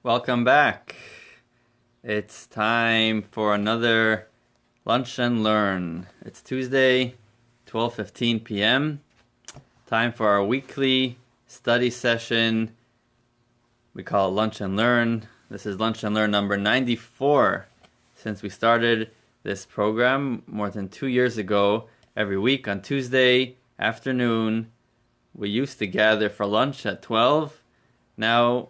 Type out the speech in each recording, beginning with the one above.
Welcome back. It's time for another Lunch and Learn. It's Tuesday, 12:15 p.m. Time for our weekly study session. We call it Lunch and Learn. This is Lunch and Learn number 94. Since we started this program more than 2 years ago, every week on Tuesday afternoon, we used to gather for lunch at 12. Now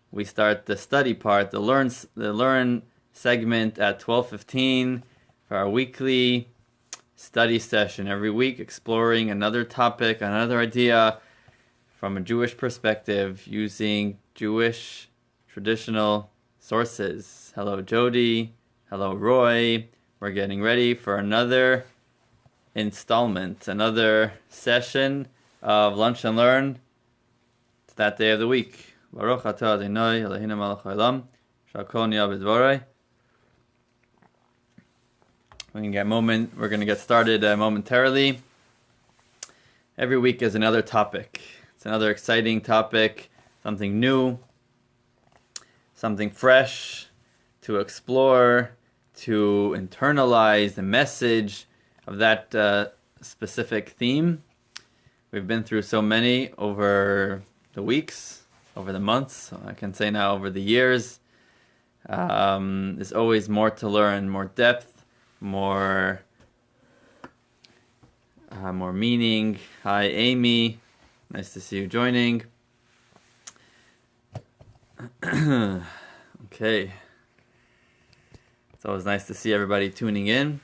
we start the study part, the learn segment at 12:15 for our weekly study session. Every week, exploring another topic, another idea from a Jewish perspective, using Jewish traditional sources. Hello, Jody. Hello, Roy. We're getting ready for another installment, another session of Lunch and Learn. It's that day of the week. Baruch atah Adonai Eloheinu melech haolam shehakol nהיה b'dvorei. We're going to get started momentarily. Every week is another topic. It's another exciting topic, something new, something fresh to explore, to internalize the message of that specific theme. We've been through so many over the weeks, over the months, I can say now over the years. There's always more to learn, more depth, more meaning. Hi, Amy. Nice to see you joining. Okay. It's always nice to see everybody tuning in.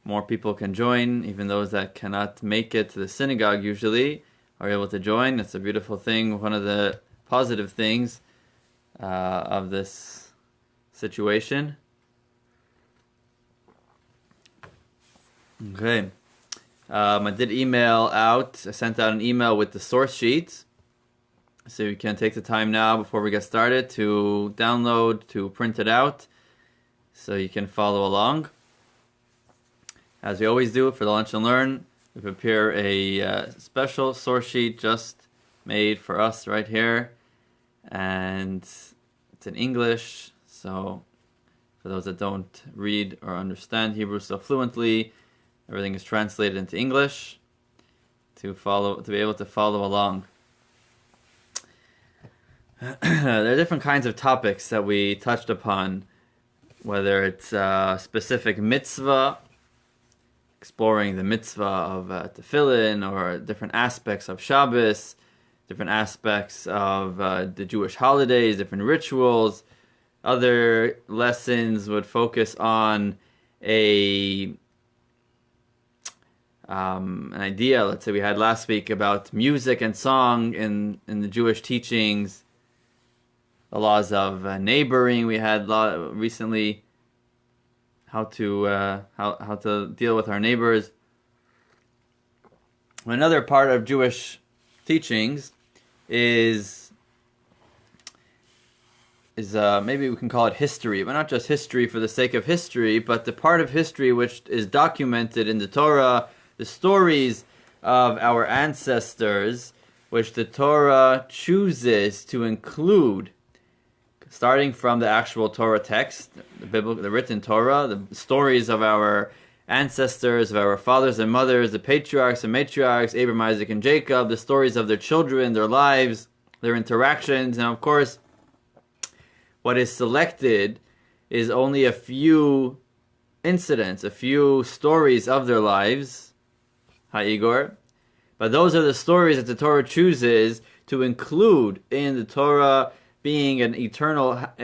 More people can join, even those that cannot make it to the synagogue usually are able to join. It's a beautiful thing. One of the positive things of this situation. Okay. I did I sent out an email with the source sheet. So you can take the time now before we get started to download, to print it out, so you can follow along. As we always do for the Lunch and Learn, we prepare a special source sheet just made for us right here. And it's in English, so for those that don't read or understand Hebrew so fluently, everything is translated into English to be able to follow along. There are different kinds of topics that we touched upon, whether it's a specific mitzvah, exploring the mitzvah of tefillin, or different aspects of Shabbos, different aspects of the Jewish holidays, different rituals. Other lessons would focus on an idea, let's say we had last week, about music and song in the Jewish teachings, the laws of neighboring. We had recently how to deal with our neighbors. Another part of Jewish teachings is maybe we can call it history, but not just history for the sake of history, but the part of history which is documented in the Torah, the stories of our ancestors, which the Torah chooses to include, starting from the actual Torah text, the written Torah, the stories of our ancestors, of our fathers and mothers, the patriarchs and matriarchs, Abraham, Isaac, and Jacob, the stories of their children, their lives, their interactions, and of course, what is selected is only a few incidents, a few stories of their lives. Hi, Igor. But those are the stories that the Torah chooses to include in the Torah, being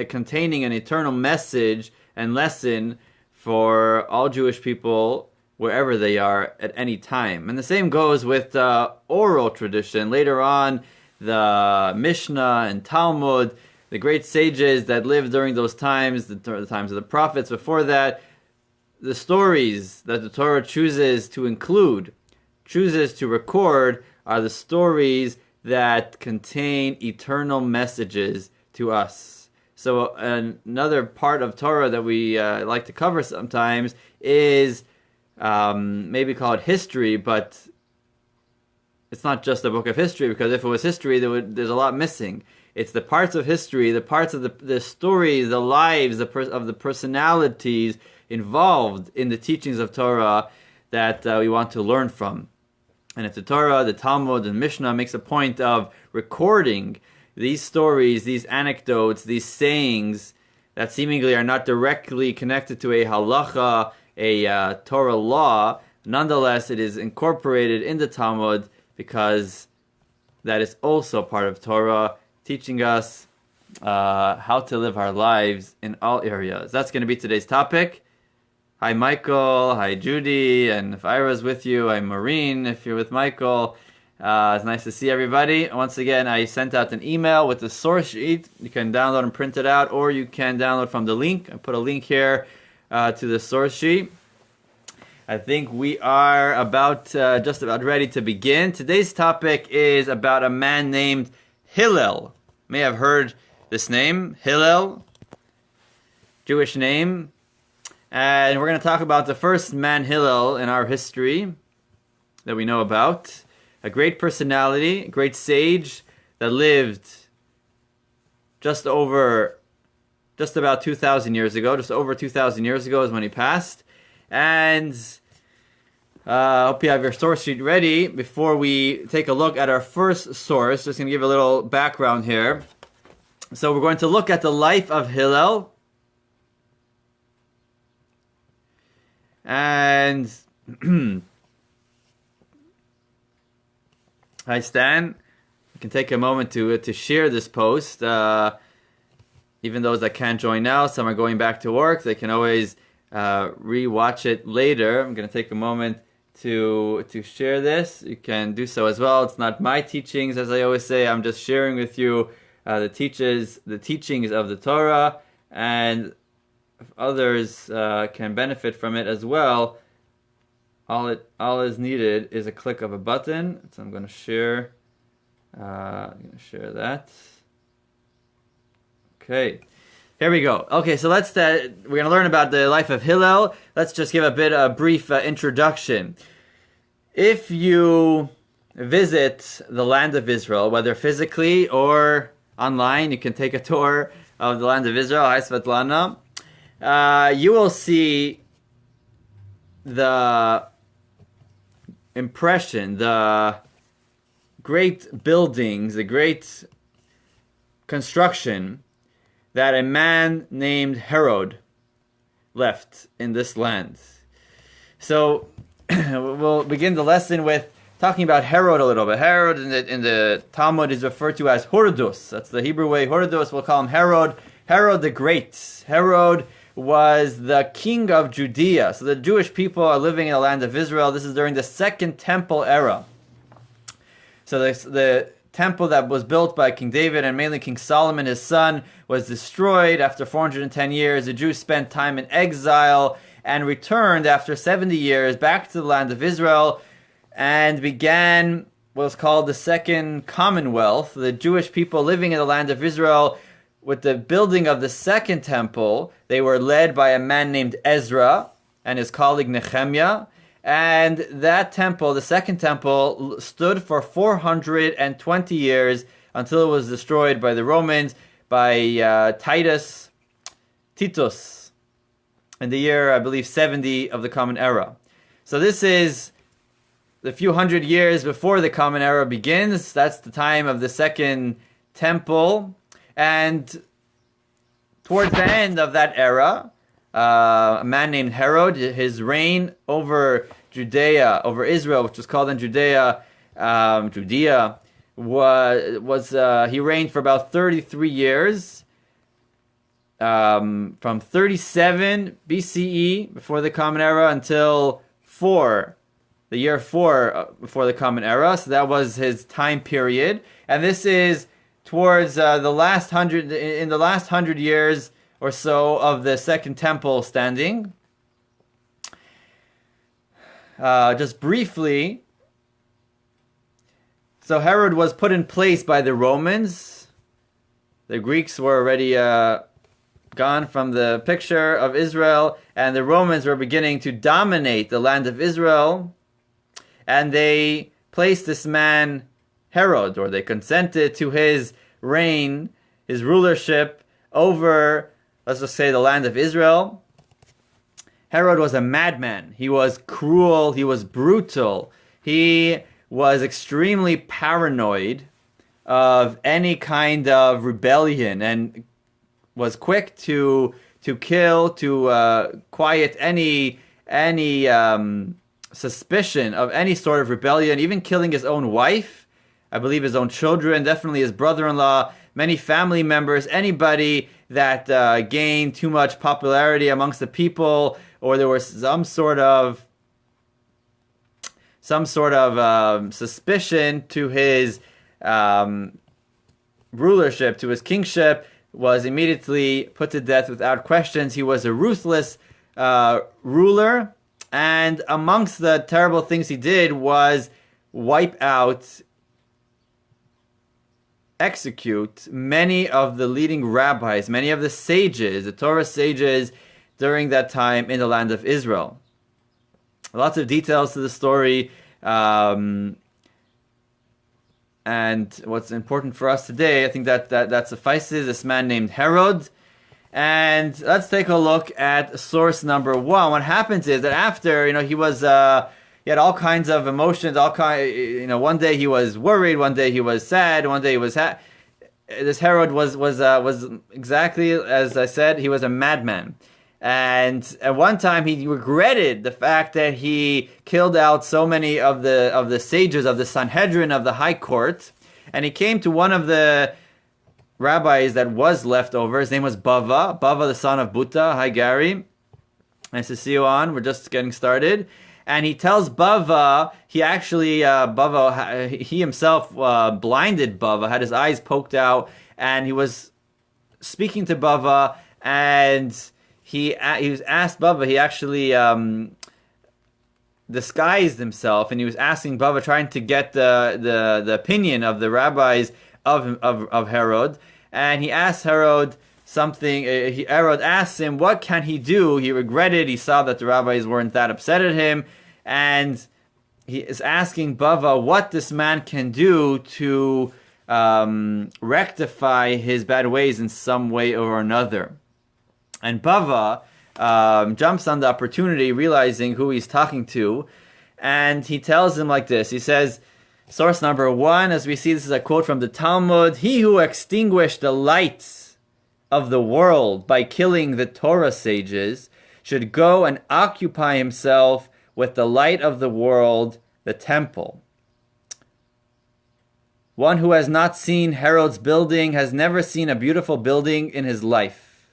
containing an eternal message and lesson for all Jewish people wherever they are at any time. And the same goes with the oral tradition. Later on, the Mishnah and Talmud, the great sages that lived during those times, the times of the prophets before that, the stories that the Torah chooses to include, chooses to record, are the stories that contain eternal messages to us. So another part of Torah that we like to cover sometimes is maybe call it history, but it's not just a book of history, because if it was history, there's a lot missing. It's the parts of history, the parts of the stories, the lives of the personalities involved in the teachings of Torah that we want to learn from. And if the Torah, the Talmud, and Mishnah makes a point of recording these stories, these anecdotes, these sayings that seemingly are not directly connected to a halacha, a Torah law, nonetheless it is incorporated in the Talmud because that is also part of Torah, teaching us how to live our lives in all areas. That's going to be today's topic. Hi Michael, hi Judy, and if Ira's with you, I'm Maureen if you're with Michael. It's nice to see everybody. Once again, I sent out an email with the source sheet. You can download and print it out, or you can download from the link. I put a link here to the source sheet. I think we are just about ready to begin. Today's topic is about a man named Hillel. You may have heard this name, Hillel, Jewish name. And we're going to talk about the first man Hillel in our history that we know about. A great personality, a great sage that lived just about 2,000 years ago. Just over 2,000 years ago is when he passed. And I hope you have your source sheet ready. Before we take a look at our first source, just going to give a little background here. So we're going to look at the life of Hillel. And hi Stan, you can take a moment to share this post. Even those that can't join now, some are going back to work, they can always re-watch it later. I'm going to take a moment to share this. You can do so as well. It's not my teachings, as I always say. I'm just sharing with you the teachings of the Torah, and if others can benefit from it as well, all is needed is a click of a button. So I'm going to share. That. Okay, here we go. Okay, so we're going to learn about the life of Hillel. Let's just give a brief introduction. If you visit the land of Israel, whether physically or online, you can take a tour of the land of Israel. Hi Svetlana. You will see the impression, the great buildings, the great construction that a man named Herod left in this land. So we'll begin the lesson with talking about Herod a little bit. Herod in the Talmud is referred to as Horudus. That's the Hebrew way. Horudus, we'll call him Herod. Herod the Great. Herod was the king of Judea. So the Jewish people are living in the land of Israel. This is during the Second Temple era. So the temple that was built by King David and mainly King Solomon, his son, was destroyed after 410 years. The Jews spent time in exile and returned after 70 years back to the land of Israel and began what was called the Second Commonwealth. The Jewish people living in the land of Israel, with the building of the Second Temple, they were led by a man named Ezra and his colleague Nehemiah. And that temple, the Second Temple, stood for 420 years until it was destroyed by the Romans, by Titus, in the year, I believe, 70 of the Common Era. So this is the few hundred years before the Common Era begins. That's the time of the Second Temple. And towards the end of that era, a man named Herod, his reign over Judea, over Israel, which was called in Judea, he reigned for about 33 years, from 37 BCE, before the Common Era, until the year 4 before the Common Era. So that was his time period. And this is towards the last 100 years or so of the Second Temple standing. Just briefly, so Herod was put in place by the Romans. The Greeks were already gone from the picture of Israel, and the Romans were beginning to dominate the land of Israel, and they placed this man Herod, or they consented to his reign, his rulership over, let's just say, the land of Israel. Herod was a madman. He was cruel. He was brutal. He was extremely paranoid of any kind of rebellion and was quick to kill, to quiet any suspicion of any sort of rebellion, even killing his own wife, I believe his own children, definitely his brother-in-law, many family members, anybody that gained too much popularity amongst the people, or there was some sort of suspicion to his rulership, to his kingship, was immediately put to death without questions. He was a ruthless ruler, and amongst the terrible things he did was wipe out, execute many of the leading rabbis, many of the sages, the Torah sages during that time in the land of Israel. Lots of details to the story. And what's important for us today, I think that suffices. This man named Herod. And let's take a look at source number one. What happens is that after, he was, he had all kinds of emotions, one day he was worried, one day he was sad, one day he was this Herod was exactly as I said, he was a madman. And at one time he regretted the fact that he killed out so many of the sages of the Sanhedrin, of the High Court. And he came to one of the rabbis that was left over. His name was Bava, the son of Buta. Hi, Gary. Nice to see you on. We're just getting started. And he tells Bava, he himself blinded Bava, had his eyes poked out, and he was speaking to Bava, and he was asked Bava, he actually disguised himself, and he was asking Bava, trying to get the opinion of the rabbis of Herod, and he asked Herod something. Herod asked him, what can he do? He regretted, he saw that the rabbis weren't that upset at him, and he is asking Bava what this man can do to rectify his bad ways in some way or another. And Bava jumps on the opportunity, realizing who he's talking to, and he tells him like this. He says, source number one, as we see, this is a quote from the Talmud, "He who extinguished the lights of the world by killing the Torah sages should go and occupy himself with the light of the world, the temple. One who has not seen Herod's building has never seen a beautiful building in his life.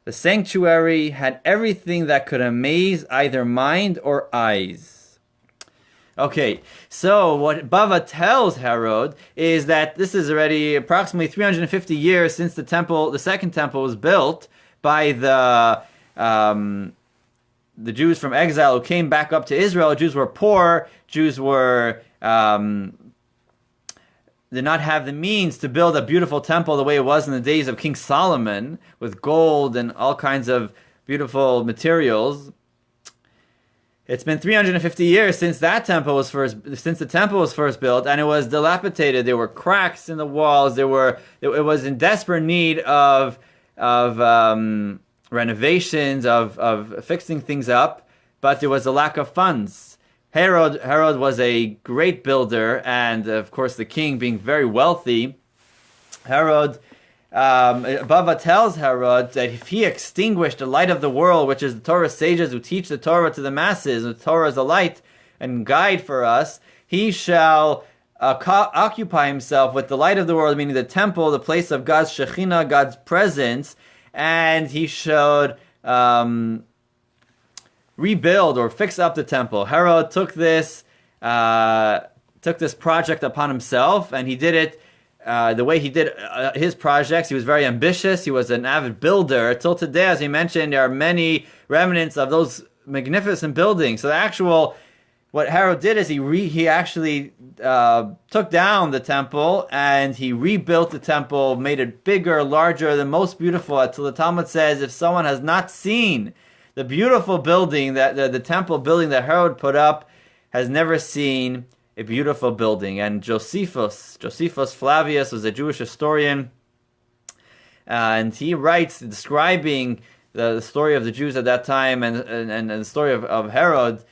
The sanctuary had everything that could amaze either mind or eyes." Okay, so what Bava tells Herod is that this is already approximately 350 years since the second temple was built by the Jews from exile who came back up to Israel. Jews were poor. Jews were did not have the means to build a beautiful temple the way it was in the days of King Solomon, with gold and all kinds of beautiful materials. It's been 350 years since the temple was first built, and it was dilapidated. There were cracks in the walls. It was in desperate need of renovations, of fixing things up, but there was a lack of funds. Herod was a great builder, and of course the king being very wealthy. Bava tells Herod that if he extinguished the light of the world, which is the Torah sages who teach the Torah to the masses, and the Torah is a light and guide for us, he shall occupy himself with the light of the world, meaning the temple, the place of God's Shekhinah, God's presence, and he should rebuild or fix up the temple. Herod took this project upon himself, and he did it the way he did his projects. He was very ambitious. He was an avid builder. Till today, as we mentioned, there are many remnants of those magnificent buildings. So what Herod did is he actually took down the temple, and he rebuilt the temple, made it bigger, larger, the most beautiful. Until the Talmud says, if someone has not seen the beautiful building, that the temple building that Herod put up, has never seen a beautiful building. And Josephus Flavius was a Jewish historian, and he writes describing the story of the Jews at that time and the story of Herod.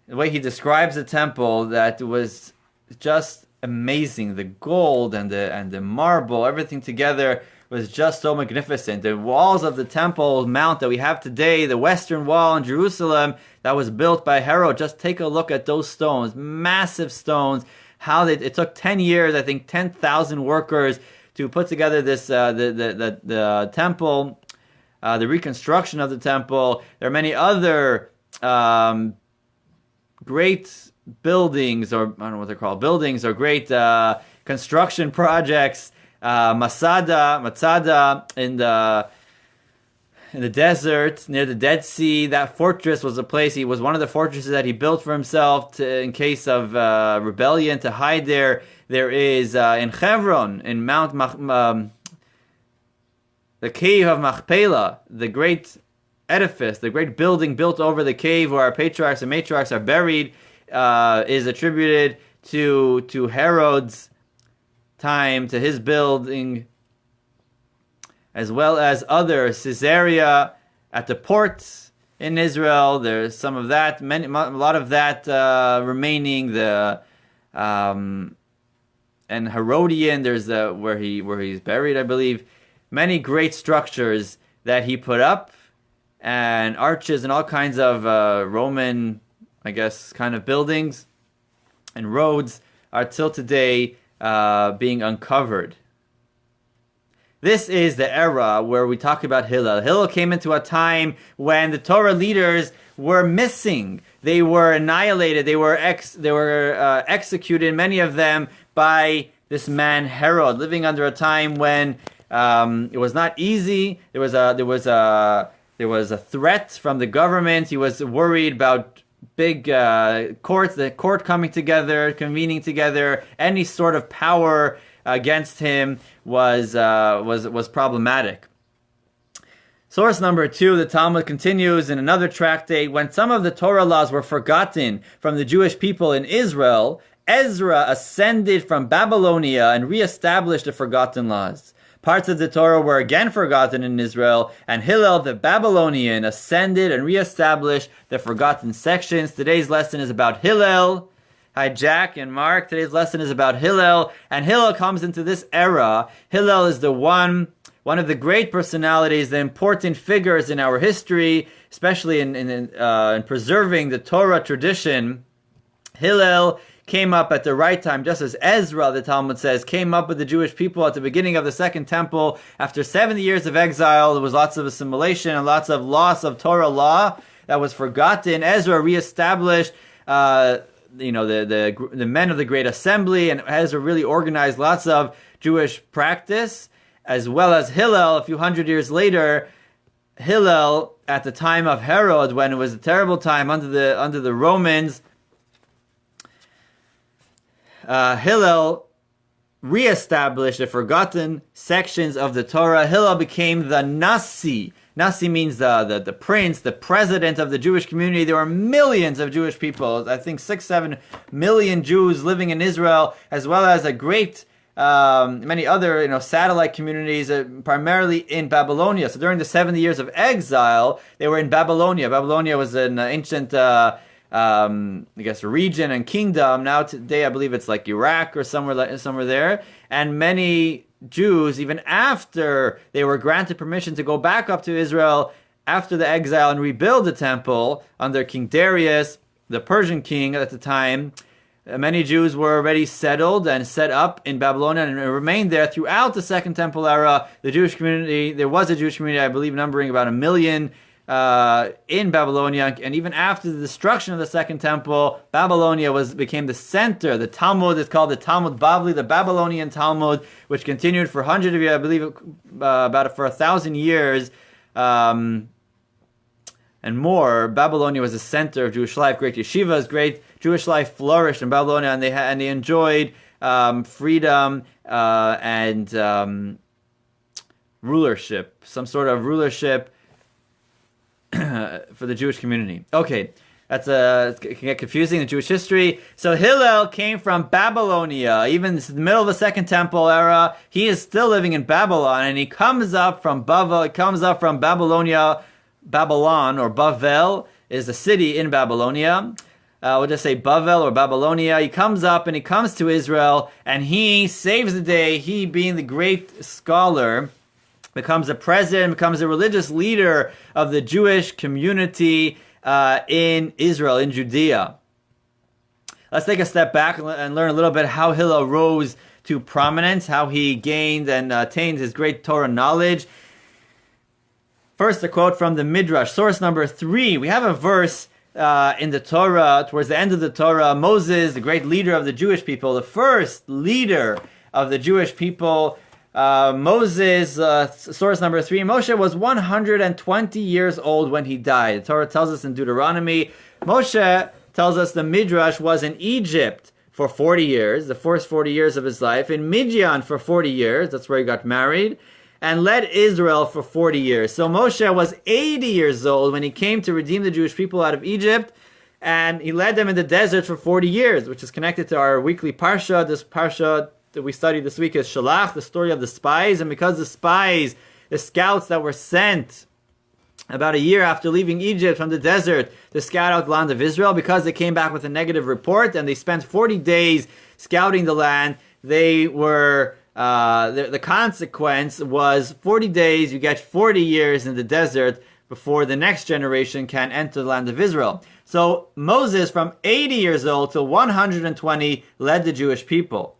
The way he describes the temple, that was just amazing. The gold and the marble, everything together was just so magnificent. The walls of the Temple Mount that we have today, the Western Wall in Jerusalem that was built by Herod, just take a look at those stones, massive stones. It took 10 years, I think 10,000 workers to put together this the temple, the reconstruction of the temple. There are many other great buildings, or I don't know what they're called, buildings or great construction projects. Masada in the desert near the Dead Sea. That fortress was a place. He was one of the fortresses that he built for himself in case of rebellion, to hide there. There is in Hebron, in the cave of Machpelah, the great edifice, the great building built over the cave where our patriarchs and matriarchs are buried, is attributed to Herod's time, to his building, as well as other Caesarea at the ports in Israel. There's some of that, a lot of that remaining. And Herodian, there's where he's buried, I believe. Many great structures that he put up, and arches and all kinds of Roman, I guess, kind of buildings and roads are till today being uncovered. This is the era where we talk about Hillel. Hillel came into a time when the Torah leaders were missing. They were annihilated. They were executed, many of them, by this man Herod, living under a time when it was not easy. There was a threat from the government. He was worried about big courts, the court coming together, convening together. Any sort of power against him was problematic. Source number 2, the Talmud continues in another tractate. When some of the Torah laws were forgotten from the Jewish people in Israel, Ezra ascended from Babylonia and reestablished the forgotten laws. Parts of the Torah were again forgotten in Israel, and Hillel the Babylonian ascended and reestablished the forgotten sections. Today's lesson is about Hillel. Hi, Jack and Mark. Today's lesson is about Hillel, and Hillel comes into this era. Hillel is one of the great personalities, the important figures in our history, especially in preserving the Torah tradition. Hillel came up at the right time, just as Ezra, the Talmud says, came up with the Jewish people at the beginning of the Second Temple. After 70 years of exile, there was lots of assimilation and lots of loss of Torah law that was forgotten. Ezra reestablished the men of the Great Assembly, and Ezra really organized lots of Jewish practice, as well as Hillel. A few hundred years later, Hillel, at the time of Herod, when it was a terrible time under the Romans, Hillel reestablished the forgotten sections of the Torah. Hillel became the Nasi. Nasi means the prince, the president of the Jewish community. There were millions of Jewish people, I think 6-7 million Jews living in Israel, as well as a great many other satellite communities, primarily in Babylonia. So during the 70 years of exile, they were in Babylonia. Babylonia was an ancient region and kingdom. Now today I believe it's like Iraq or somewhere there. And many Jews, even after they were granted permission to go back up to Israel after the exile and rebuild the temple under King Darius, the Persian king at the time, many Jews were already settled and set up in Babylonia and remained there throughout the Second Temple era. The Jewish community, there was a Jewish community, I believe, numbering about 1 million in Babylonia, and even after the destruction of the Second Temple, Babylonia became the center. The Talmud is called the Talmud Bavli, the Babylonian Talmud, which continued for hundreds of years, I believe, for 1,000 years and more. Babylonia was the center of Jewish life. Great yeshivas, great Jewish life flourished in Babylonia, and they enjoyed freedom and rulership, some sort of rulership for the Jewish community. Okay, It can get confusing in Jewish history. So Hillel came from Babylonia, even in the middle of the Second Temple era. He is still living in Babylon, and he comes up from Babylonia. Babylon, or Bavel, is a city in Babylonia. We'll just say Bavel or Babylonia. He comes up and he comes to Israel, and he saves the day. He, being the great scholar, becomes a president, becomes a religious leader of the Jewish community in Israel, in Judea. Let's take a step back and learn a little bit how Hillel rose to prominence, how he gained and attained his great Torah knowledge. First, a quote from the Midrash, source number 3. We have a verse in the Torah, towards the end of the Torah. Moses, the great leader of the Jewish people, the first leader of the Jewish people, Moses, source number 3, Moshe was 120 years old when he died. The Torah tells us in Deuteronomy. Moshe, tells us the Midrash, was in Egypt for 40 years, the first 40 years of his life, in Midian for 40 years, that's where he got married, and led Israel for 40 years. So Moshe was 80 years old when he came to redeem the Jewish people out of Egypt, and he led them in the desert for 40 years, which is connected to our weekly parsha. This parsha that we studied this week is Shalach, the story of the spies. And because the spies, the scouts that were sent about a year after leaving Egypt from the desert to scout out the land of Israel, because they came back with a negative report and they spent 40 days scouting the land, they were, the consequence was 40 days, you get 40 years in the desert before the next generation can enter the land of Israel. So Moses, from 80 years old to 120, led the Jewish people.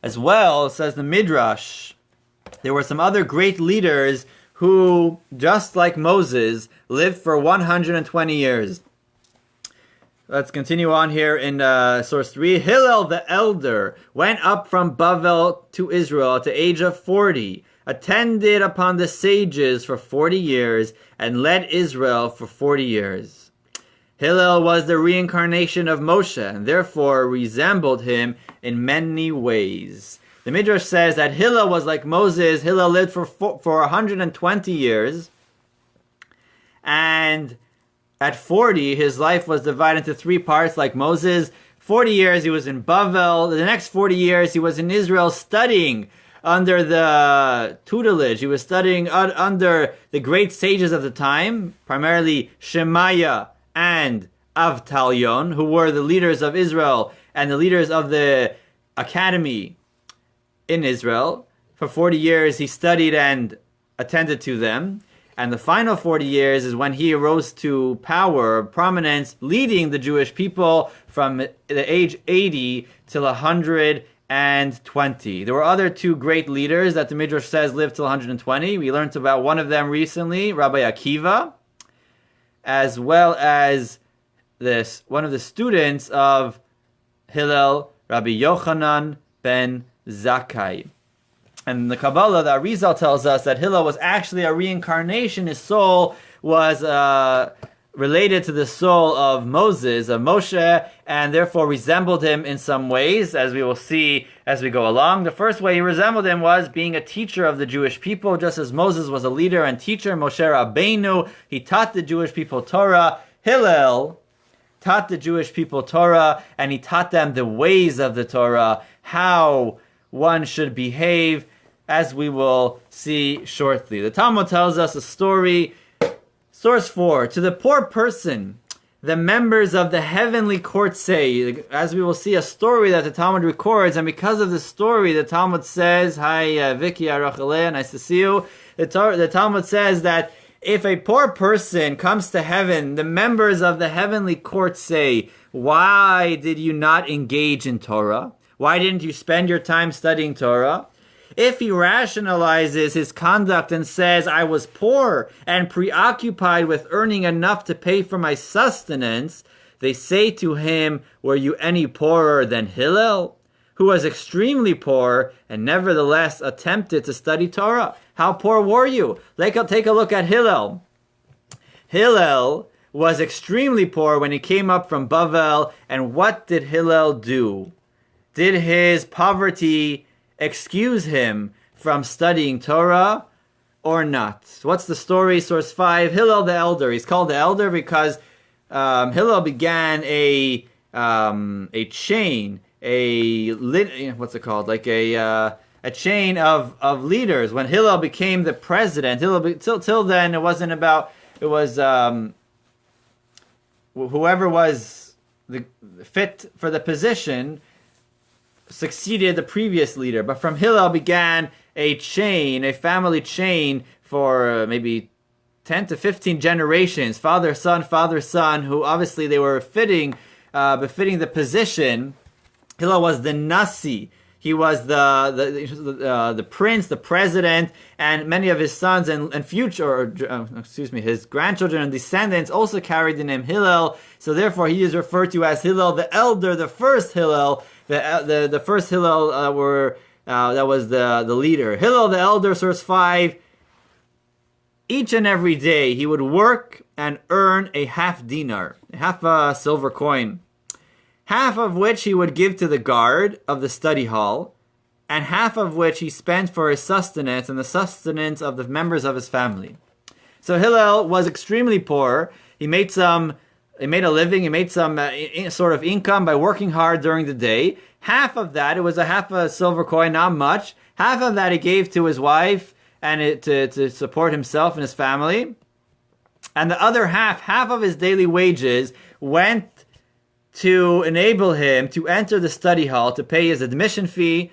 As well, says the Midrash, there were some other great leaders who, just like Moses, lived for 120 years. Let's continue on here in source 3. Hillel the elder went up from Bavel to Israel at the age of 40, attended upon the sages for 40 years, and led Israel for 40 years. Hillel was the reincarnation of Moshe, and therefore resembled him in many ways. The Midrash says that Hillel was like Moses. Hillel lived for 120 years, and at 40, his life was divided into 3 parts like Moses. 40 years he was in Bavel. The next 40 years he was in Israel studying under the tutelage. He was studying under the great sages of the time, primarily Shemaiah and Avtalion, who were the leaders of Israel and the leaders of the academy in Israel. For 40 years he studied and attended to them. And the final 40 years is when he rose to power, prominence, leading the Jewish people from the age 80 till 120. There were other 2 great leaders that the Midrash says lived till 120. We learned about one of them recently, Rabbi Akiva, as well as one of the students of Hillel, Rabbi Yochanan ben Zakkai. And the Kabbalah, the Arizal, tells us that Hillel was actually a reincarnation. His soul was related to the soul of Moses, of Moshe, and therefore resembled him in some ways, as we will see as we go along. The first way he resembled him was being a teacher of the Jewish people, just as Moses was a leader and teacher. Moshe Rabbeinu, he taught the Jewish people Torah. Hillel taught the Jewish people Torah, and he taught them the ways of the Torah, how one should behave, as we will see shortly. The Talmud tells us a story. Source 4, to the poor person, the members of the heavenly court say, as we will see, a story that the Talmud records, and because of the story, the Talmud says, hi Vicky, Arachalea, nice to see you. The Talmud says that if a poor person comes to heaven, the members of the heavenly court say, why did you not engage in Torah? Why didn't you spend your time studying Torah? If he rationalizes his conduct and says, I was poor and preoccupied with earning enough to pay for my sustenance, they say to him, were you any poorer than Hillel, who was extremely poor and nevertheless attempted to study Torah? How poor were you? Take a look at Hillel. Hillel was extremely poor when he came up from Bavel, and what did Hillel do? Did his poverty excuse him from studying Torah, or not? What's the story? Source 5, Hillel the Elder. He's called the Elder because Hillel began a chain, what's it called? Like a chain of leaders. When Hillel became the president, till then it wasn't about, it was whoever was the fit for the position succeeded the previous leader. But from Hillel began a chain, a family chain for maybe 10 to 15 generations, father, son, who obviously they were befitting the position. Hillel was the Nasi. He was the prince, the president, and many of his sons and future, his grandchildren and descendants also carried the name Hillel. So therefore, he is referred to as Hillel the Elder, the first Hillel, the first Hillel that was the leader. Hillel the Elder, source 5. Each and every day he would work and earn a half dinar, half a silver coin, half of which he would give to the guard of the study hall, and half of which he spent for his sustenance and the sustenance of the members of his family. So Hillel was extremely poor. He made a living, he made some sort of income by working hard during the day. Half of that, it was a half a silver coin, not much. Half of that he gave to his wife and to support himself and his family. And the other half of his daily wages went to enable him to enter the study hall, to pay his admission fee,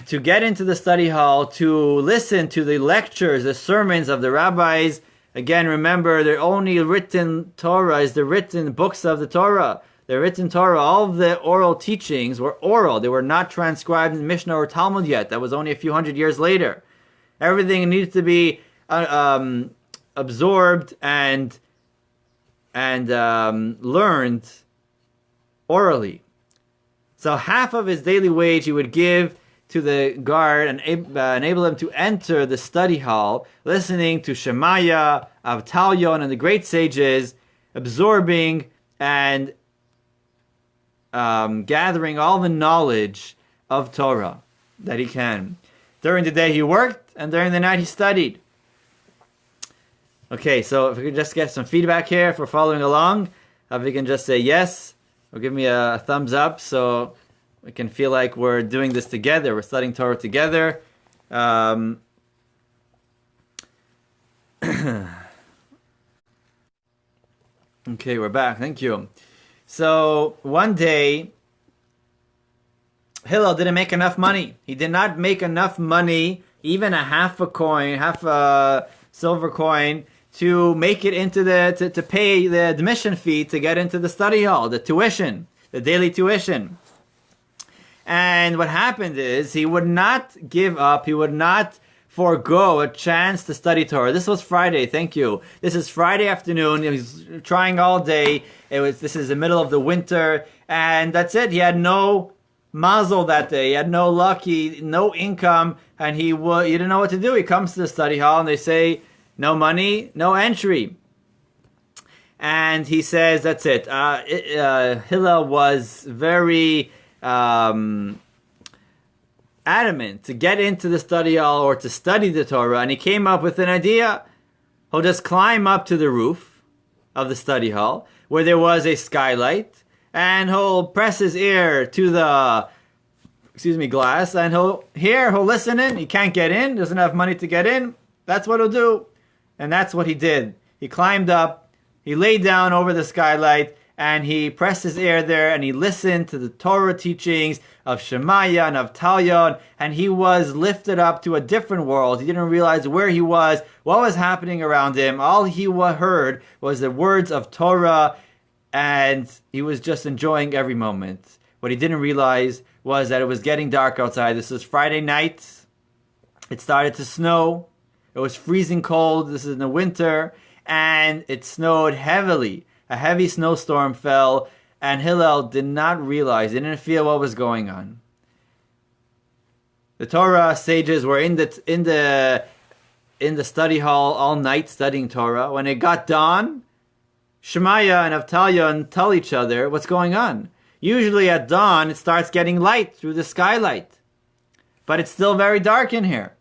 to get into the study hall, to listen to the lectures, the sermons of the rabbis. Again, remember, the only written Torah is the written books of the Torah. The written Torah, all of the oral teachings were oral. They were not transcribed in Mishnah or Talmud yet. That was only a few hundred years later. Everything needed to be absorbed and learned orally. So half of his daily wage he would give to the guard and enable him to enter the study hall, listening to Shemaiah, Avtalion, and the great sages, absorbing and gathering all the knowledge of Torah that he can. During the day he worked, and during the night he studied. Okay, so if we could just get some feedback here if we're following along, if we can just say yes, or give me a thumbs up so we can feel like we're doing this together, we're studying Torah together. Okay, we're back, thank you. So one day, Hillel didn't make enough money. He did not make enough money, even a half a silver coin, to make it into to pay the admission fee to get into the study hall, the tuition, the daily tuition. And what happened is he would not give up, he would not forego a chance to study Torah. This was Friday, thank you. This is Friday afternoon, he was trying all day. This is the middle of the winter, and that's it. He had no mazel that day, he had no luck, no income, and he didn't know what to do. He comes to the study hall and they say, no money, no entry. And he says, that's it. Hillel was very adamant to get into the study hall or to study the Torah, and he came up with an idea. He'll just climb up to the roof of the study hall where there was a skylight, and he'll press his ear to the glass, and he'll listen in. He can't get in, doesn't have money to get in. That's what he'll do. And that's what he did. He climbed up, he laid down over the skylight, and he pressed his ear there, and he listened to the Torah teachings of Shemaiah and of Talion, and he was lifted up to a different world. He didn't realize where he was, what was happening around him. All he heard was the words of Torah, and he was just enjoying every moment. What he didn't realize was that it was getting dark outside. This was Friday night. It started to snow. It was freezing cold. This is in the winter, and it snowed heavily. A heavy snowstorm fell, and Hillel did not realize, didn't feel what was going on. The Torah sages were in the study hall all night studying Torah. When it got dawn, Shemaiah and Avtalion tell each other what's going on. Usually at dawn, it starts getting light through the skylight, but it's still very dark in here.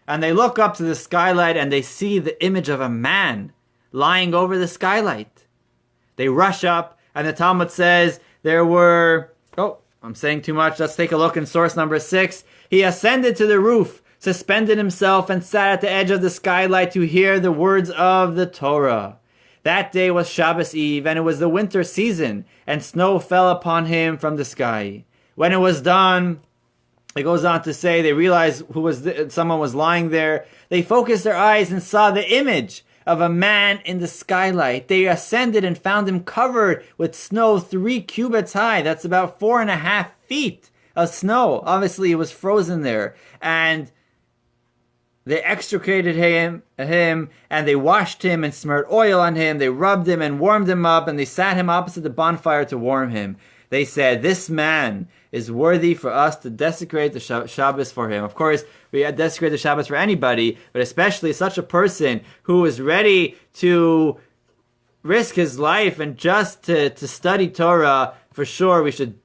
And they look up to the skylight and they see the image of a man lying over the skylight. They rush up, and the Talmud says there were... Oh, I'm saying too much. Let's take a look in source number 6. He ascended to the roof, suspended himself, and sat at the edge of the skylight to hear the words of the Torah. That day was Shabbos Eve, and it was the winter season, and snow fell upon him from the sky. When it was done, it goes on to say, they realized someone was lying there. They focused their eyes and saw the image of a man in the skylight. They ascended and found him covered with snow 3 cubits high. That's about 4.5 feet of snow. Obviously, it was frozen there. And they extricated him, and they washed him and smeared oil on him. They rubbed him and warmed him up, and they sat him opposite the bonfire to warm him. They said, this man is worthy for us to desecrate the Shabbos for him. Of course, we desecrate the Shabbos for anybody, but especially such a person who is ready to risk his life and just to study Torah. For sure, we should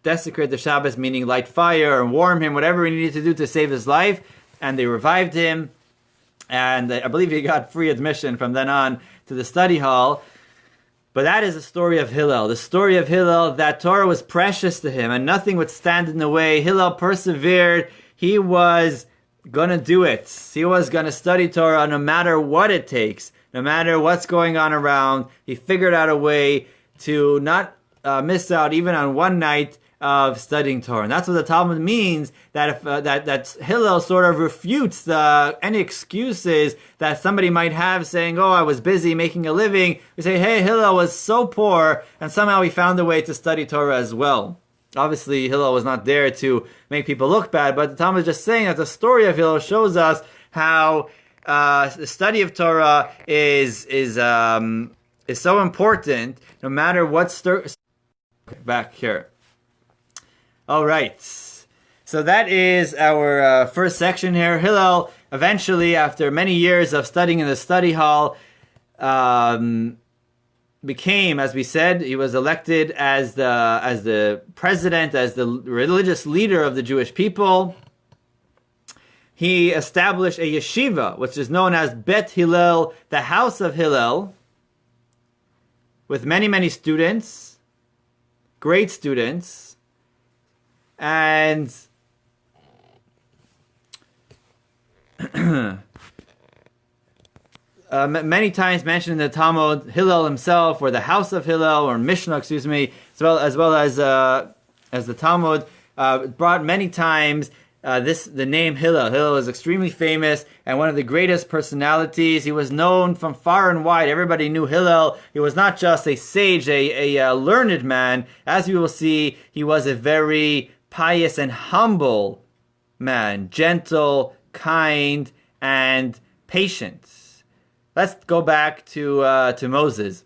desecrate the Shabbos, meaning light fire and warm him, whatever we needed to do to save his life. And they revived him, and I believe he got free admission from then on to the study hall. But that is the story of Hillel. The story of Hillel, that Torah was precious to him, and nothing would stand in the way. Hillel persevered. He was going to do it. He was going to study Torah no matter what it takes, no matter what's going on around. He figured out a way to not miss out even on one night of studying Torah. And that's what the Talmud means, that if that Hillel sort of refutes any excuses that somebody might have, saying, oh, I was busy making a living. We say, hey, Hillel was so poor, and somehow he found a way to study Torah as well. Obviously, Hillel was not there to make people look bad, but the Talmud is just saying that the story of Hillel shows us how the study of Torah is so important, no matter what... Back here. All right, so that is our first section here. Hillel, eventually, after many years of studying in the study hall, became, as we said, he was elected as the president, as the religious leader of the Jewish people. He established a yeshiva, which is known as Bet Hillel, the house of Hillel, with many, many students, great students. And many times mentioned in the Talmud, Hillel himself, or the house of Hillel, or Mishnah, as well as the Talmud brought many times the name Hillel. Hillel is extremely famous and one of the greatest personalities. He was known from far and wide. Everybody knew Hillel. He was not just a sage, a learned man. As you will see, he was a very pious and humble man, gentle, kind, and patient. Let's go back to Moses.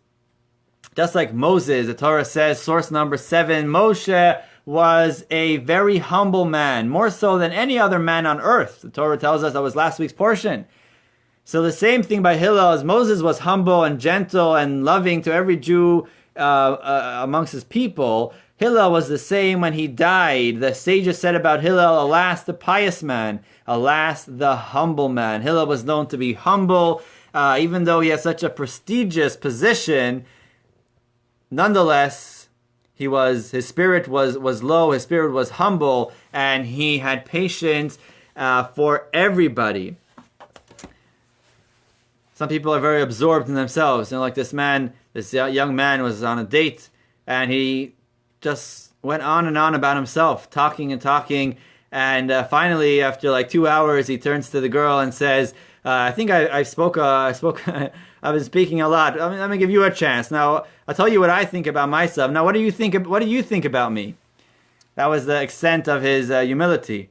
Just like Moses, the Torah says, source number 7, Moshe was a very humble man, more so than any other man on earth. The Torah tells us that was last week's portion. So the same thing by Hillel, as Moses was humble and gentle and loving to every Jew amongst his people. Hillel was the same when he died. The sages said about Hillel, alas, the pious man, alas, the humble man. Hillel was known to be humble, even though he had such a prestigious position. Nonetheless, his spirit was low, his spirit was humble, and he had patience for everybody. Some people are very absorbed in themselves. Like this young man was on a date, and he just went on and on about himself, talking and talking, and finally, after like 2 hours, he turns to the girl and says, I think I spoke, I've been speaking a lot. Let me give you a chance. Now, I'll tell you what I think about myself. Now, what do you think about me? That was the extent of his humility.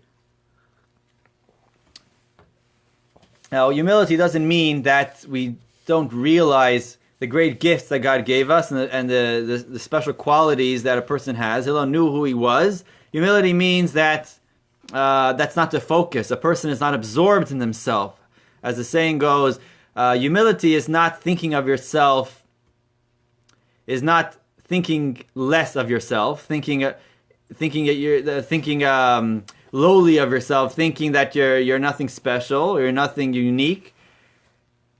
Now, humility doesn't mean that we don't realize the great gifts that God gave us and the special qualities that a person has. Hillel knew who he was. Humility means that that's not the focus. A person is not absorbed in himself. As the saying goes, humility is not thinking of yourself, is not thinking less of yourself, thinking lowly of yourself, thinking that you're nothing special or you're nothing unique.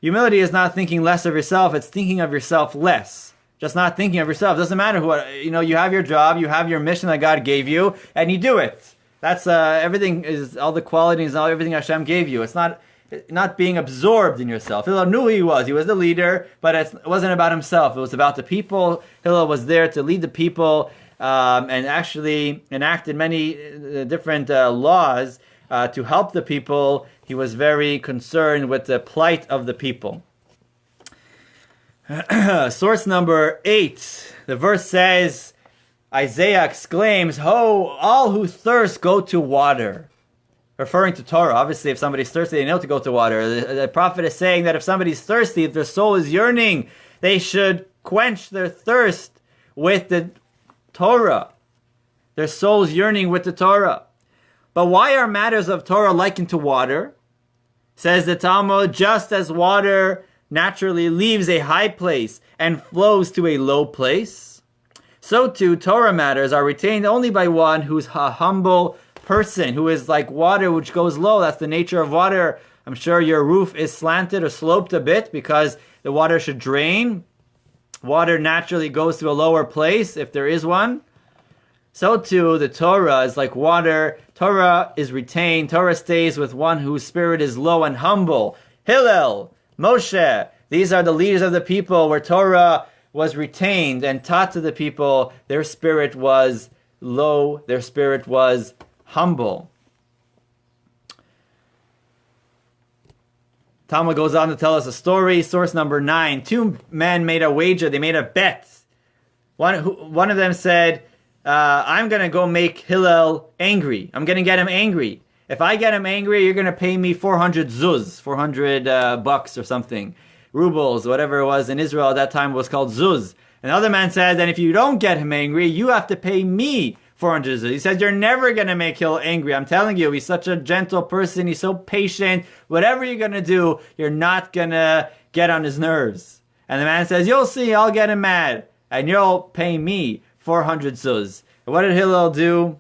Humility is not thinking less of yourself, it's thinking of yourself less. Just not thinking of yourself. Doesn't matter you have your job, you have your mission that God gave you, and you do it. That's everything is all the qualities, all everything Hashem gave you. It's not being absorbed in yourself. Hillel knew who he was. He was the leader, but it wasn't about himself. It was about the people. Hillel was there to lead the people and actually enacted many different laws to help the people. He was very concerned with the plight of the people. Source number 8. The verse says, Isaiah exclaims, "Ho, all who thirst, go to water." Referring to Torah. Obviously, if somebody's thirsty, they know to go to water. The prophet is saying that if somebody's thirsty, if their soul is yearning, they should quench their thirst with the Torah. Their soul's yearning with the Torah. But why are matters of Torah likened to water? Says the Talmud, just as water naturally leaves a high place and flows to a low place, so too Torah matters are retained only by one who's a humble person, who is like water which goes low. That's the nature of water. I'm sure your roof is slanted or sloped a bit because the water should drain. Water naturally goes to a lower place if there is one. So too the Torah is like water. Torah is retained. Torah stays with one whose spirit is low and humble. Hillel, Moshe, these are the leaders of the people where Torah was retained and taught to the people. Their spirit was low, their spirit was humble. Talmud goes on to tell us a story. Source number 9. 2 men made a wager, they made a bet. One of them said, I'm going to go make Hillel angry. I'm going to get him angry. If I get him angry, you're going to pay me 400 zuz, 400 bucks or something. Rubles, whatever it was in Israel at that time was called zuz. Another man said, and if you don't get him angry, you have to pay me 400 zuz. He said, you're never going to make Hillel angry. I'm telling you, he's such a gentle person. He's so patient. Whatever you're going to do, you're not going to get on his nerves. And the man says, you'll see, I'll get him mad. And you'll pay me 400 zuz. And what did Hillel do?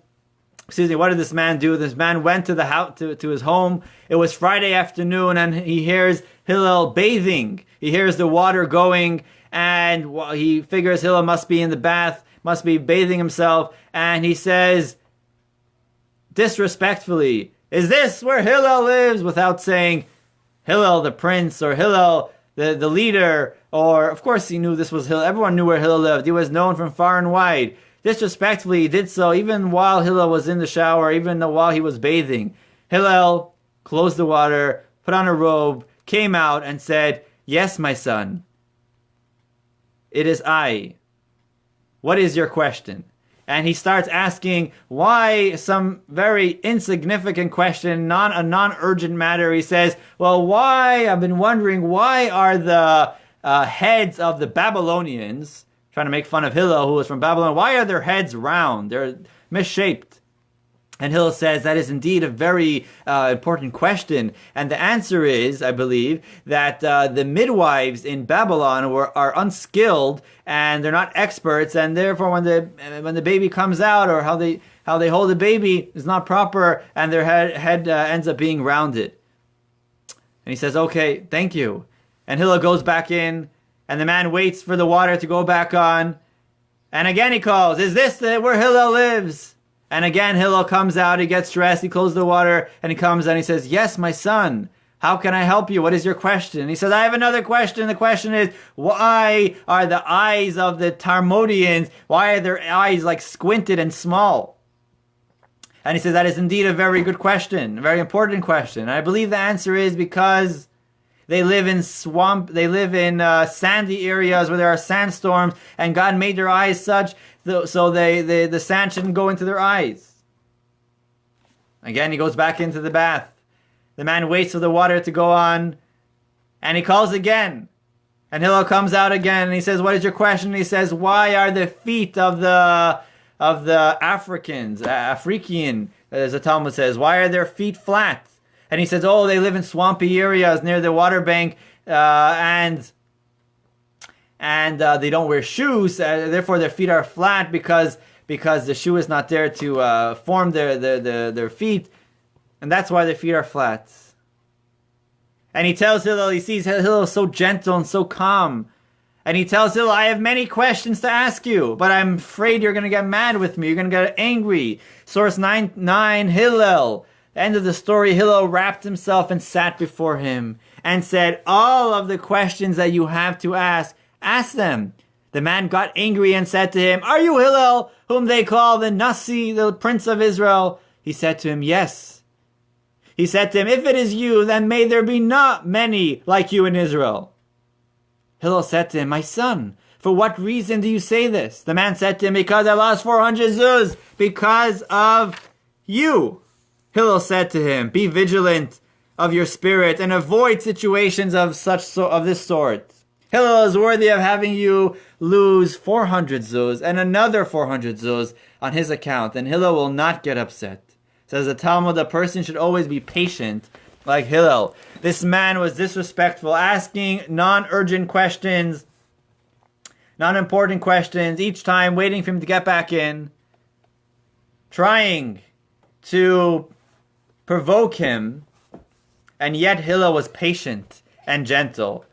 What did this man do? This man went to the house, to his home. It was Friday afternoon, and he hears Hillel bathing. He hears the water going, and he figures Hillel must be in the bath, must be bathing himself, and he says, disrespectfully, is this where Hillel lives? Without saying Hillel the prince, or Hillel the leader, or, of course he knew this was Hillel. Everyone knew where Hillel lived. He was known from far and wide. Disrespectfully, he did so even while Hillel was in the shower, even while he was bathing. Hillel closed the water, put on a robe, came out and said, yes, my son, it is I. What is your question? And he starts asking why some very insignificant question, a non-urgent matter. He says, well, I've been wondering, why are the heads of the Babylonians, trying to make fun of Hillel, who was from Babylon, why are their heads round? They're misshaped. And Hillel says that is indeed a very important question. And the answer is, I believe, that the midwives in Babylon are unskilled and they're not experts, and therefore when the baby comes out, or how they hold the baby is not proper, and their head ends up being rounded. And he says, okay, thank you. And Hillel goes back in, and the man waits for the water to go back on. And again he calls, is this where Hillel lives? And again Hillel comes out, he gets dressed, he closes the water, and he comes and he says, yes, my son, how can I help you? What is your question? And he says, I have another question. The question is, why are the eyes of the Talmudians, why are their eyes like squinted and small? And he says, that is indeed a very good question, a very important question. And I believe the answer is because they live in sandy areas where there are sandstorms, and God made their eyes such so the sand shouldn't go into their eyes. Again, he goes back into the bath. The man waits for the water to go on, and he calls again. And Hillel comes out again, and he says, what is your question? And he says, why are the feet of the African, as the Talmud says, why are their feet flat? And he says, oh, they live in swampy areas near the water bank, and they don't wear shoes, therefore their feet are flat because because the shoe is not there to form their feet, and that's why their feet are flat. And he tells Hillel, he sees Hillel so gentle and so calm. And he tells Hillel, I have many questions to ask you, but I'm afraid you're going to get mad with me. You're going to get angry. Source 9:9, Hillel. The end of the story, Hillel wrapped himself and sat before him and said, all of the questions that you have to ask them. The man got angry and said to him, are you Hillel, whom they call the Nasi, the Prince of Israel? He said to him, yes. He said to him, if it is you, then may there be not many like you in Israel. Hillel said to him, my son, for what reason do you say this? The man said to him, because I lost 400 zuz, because of you. Hillel said to him, be vigilant of your spirit and avoid situations of this sort. Hillel is worthy of having you lose 400 zuz and another 400 zuz on his account, and Hillel will not get upset. Says the Talmud, a person should always be patient like Hillel. This man was disrespectful, asking non-urgent questions, non-important questions, each time waiting for him to get back in, trying to provoke him, and yet Hillel was patient and gentle.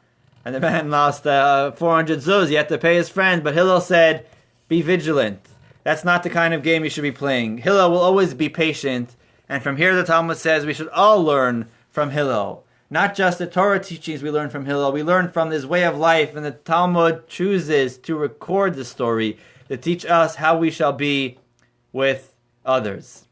And the man lost 400 zuz. He had to pay his friend, but Hillel said, be vigilant. That's not the kind of game you should be playing. Hillel will always be patient. And from here the Talmud says we should all learn from Hillel. Not just the Torah teachings we learn from Hillel. We learn from his way of life. And the Talmud chooses to record the story to teach us how we shall be with others.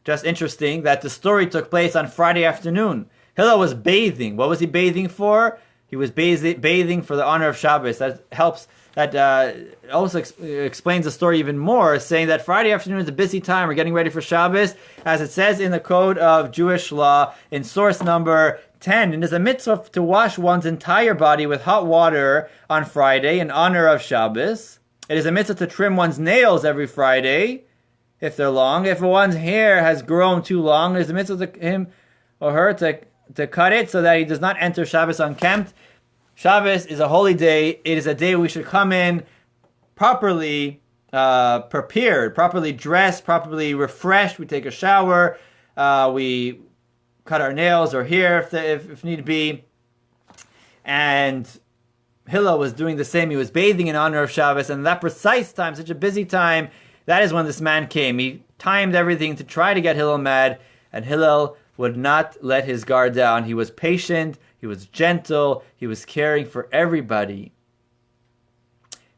Just interesting that the story took place on Friday afternoon. Hillel was bathing. What was he bathing for? He was bathing for the honor of Shabbos. That also explains the story even more, saying that Friday afternoon is a busy time. We're getting ready for Shabbos, as it says in the code of Jewish law in source number 10. It is a mitzvah to wash one's entire body with hot water on Friday in honor of Shabbos. It is a mitzvah to trim one's nails every Friday, if they're long. If one's hair has grown too long, it is a mitzvah to him or her to cut it so that he does not enter Shabbos unkempt. Shabbos is a holy day. It is a day we should come in properly prepared, properly dressed, properly refreshed. We take a shower. We cut our nails or hair if need be. And Hillel was doing the same. He was bathing in honor of Shabbos. And that precise time, such a busy time, that is when this man came. He timed everything to try to get Hillel mad. And Hillel would not let his guard down. He was patient. He was gentle. He was caring for everybody.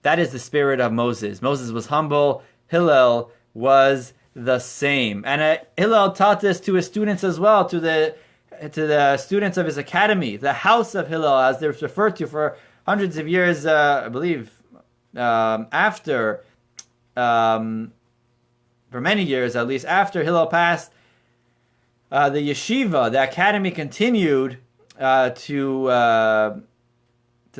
That is the spirit of Moses. Moses was humble. Hillel was the same. And Hillel taught this to his students as well, to the students of his academy, the house of Hillel, as they're referred to for hundreds of years, I believe, after, for many years at least, after Hillel passed, the yeshiva, the academy continued to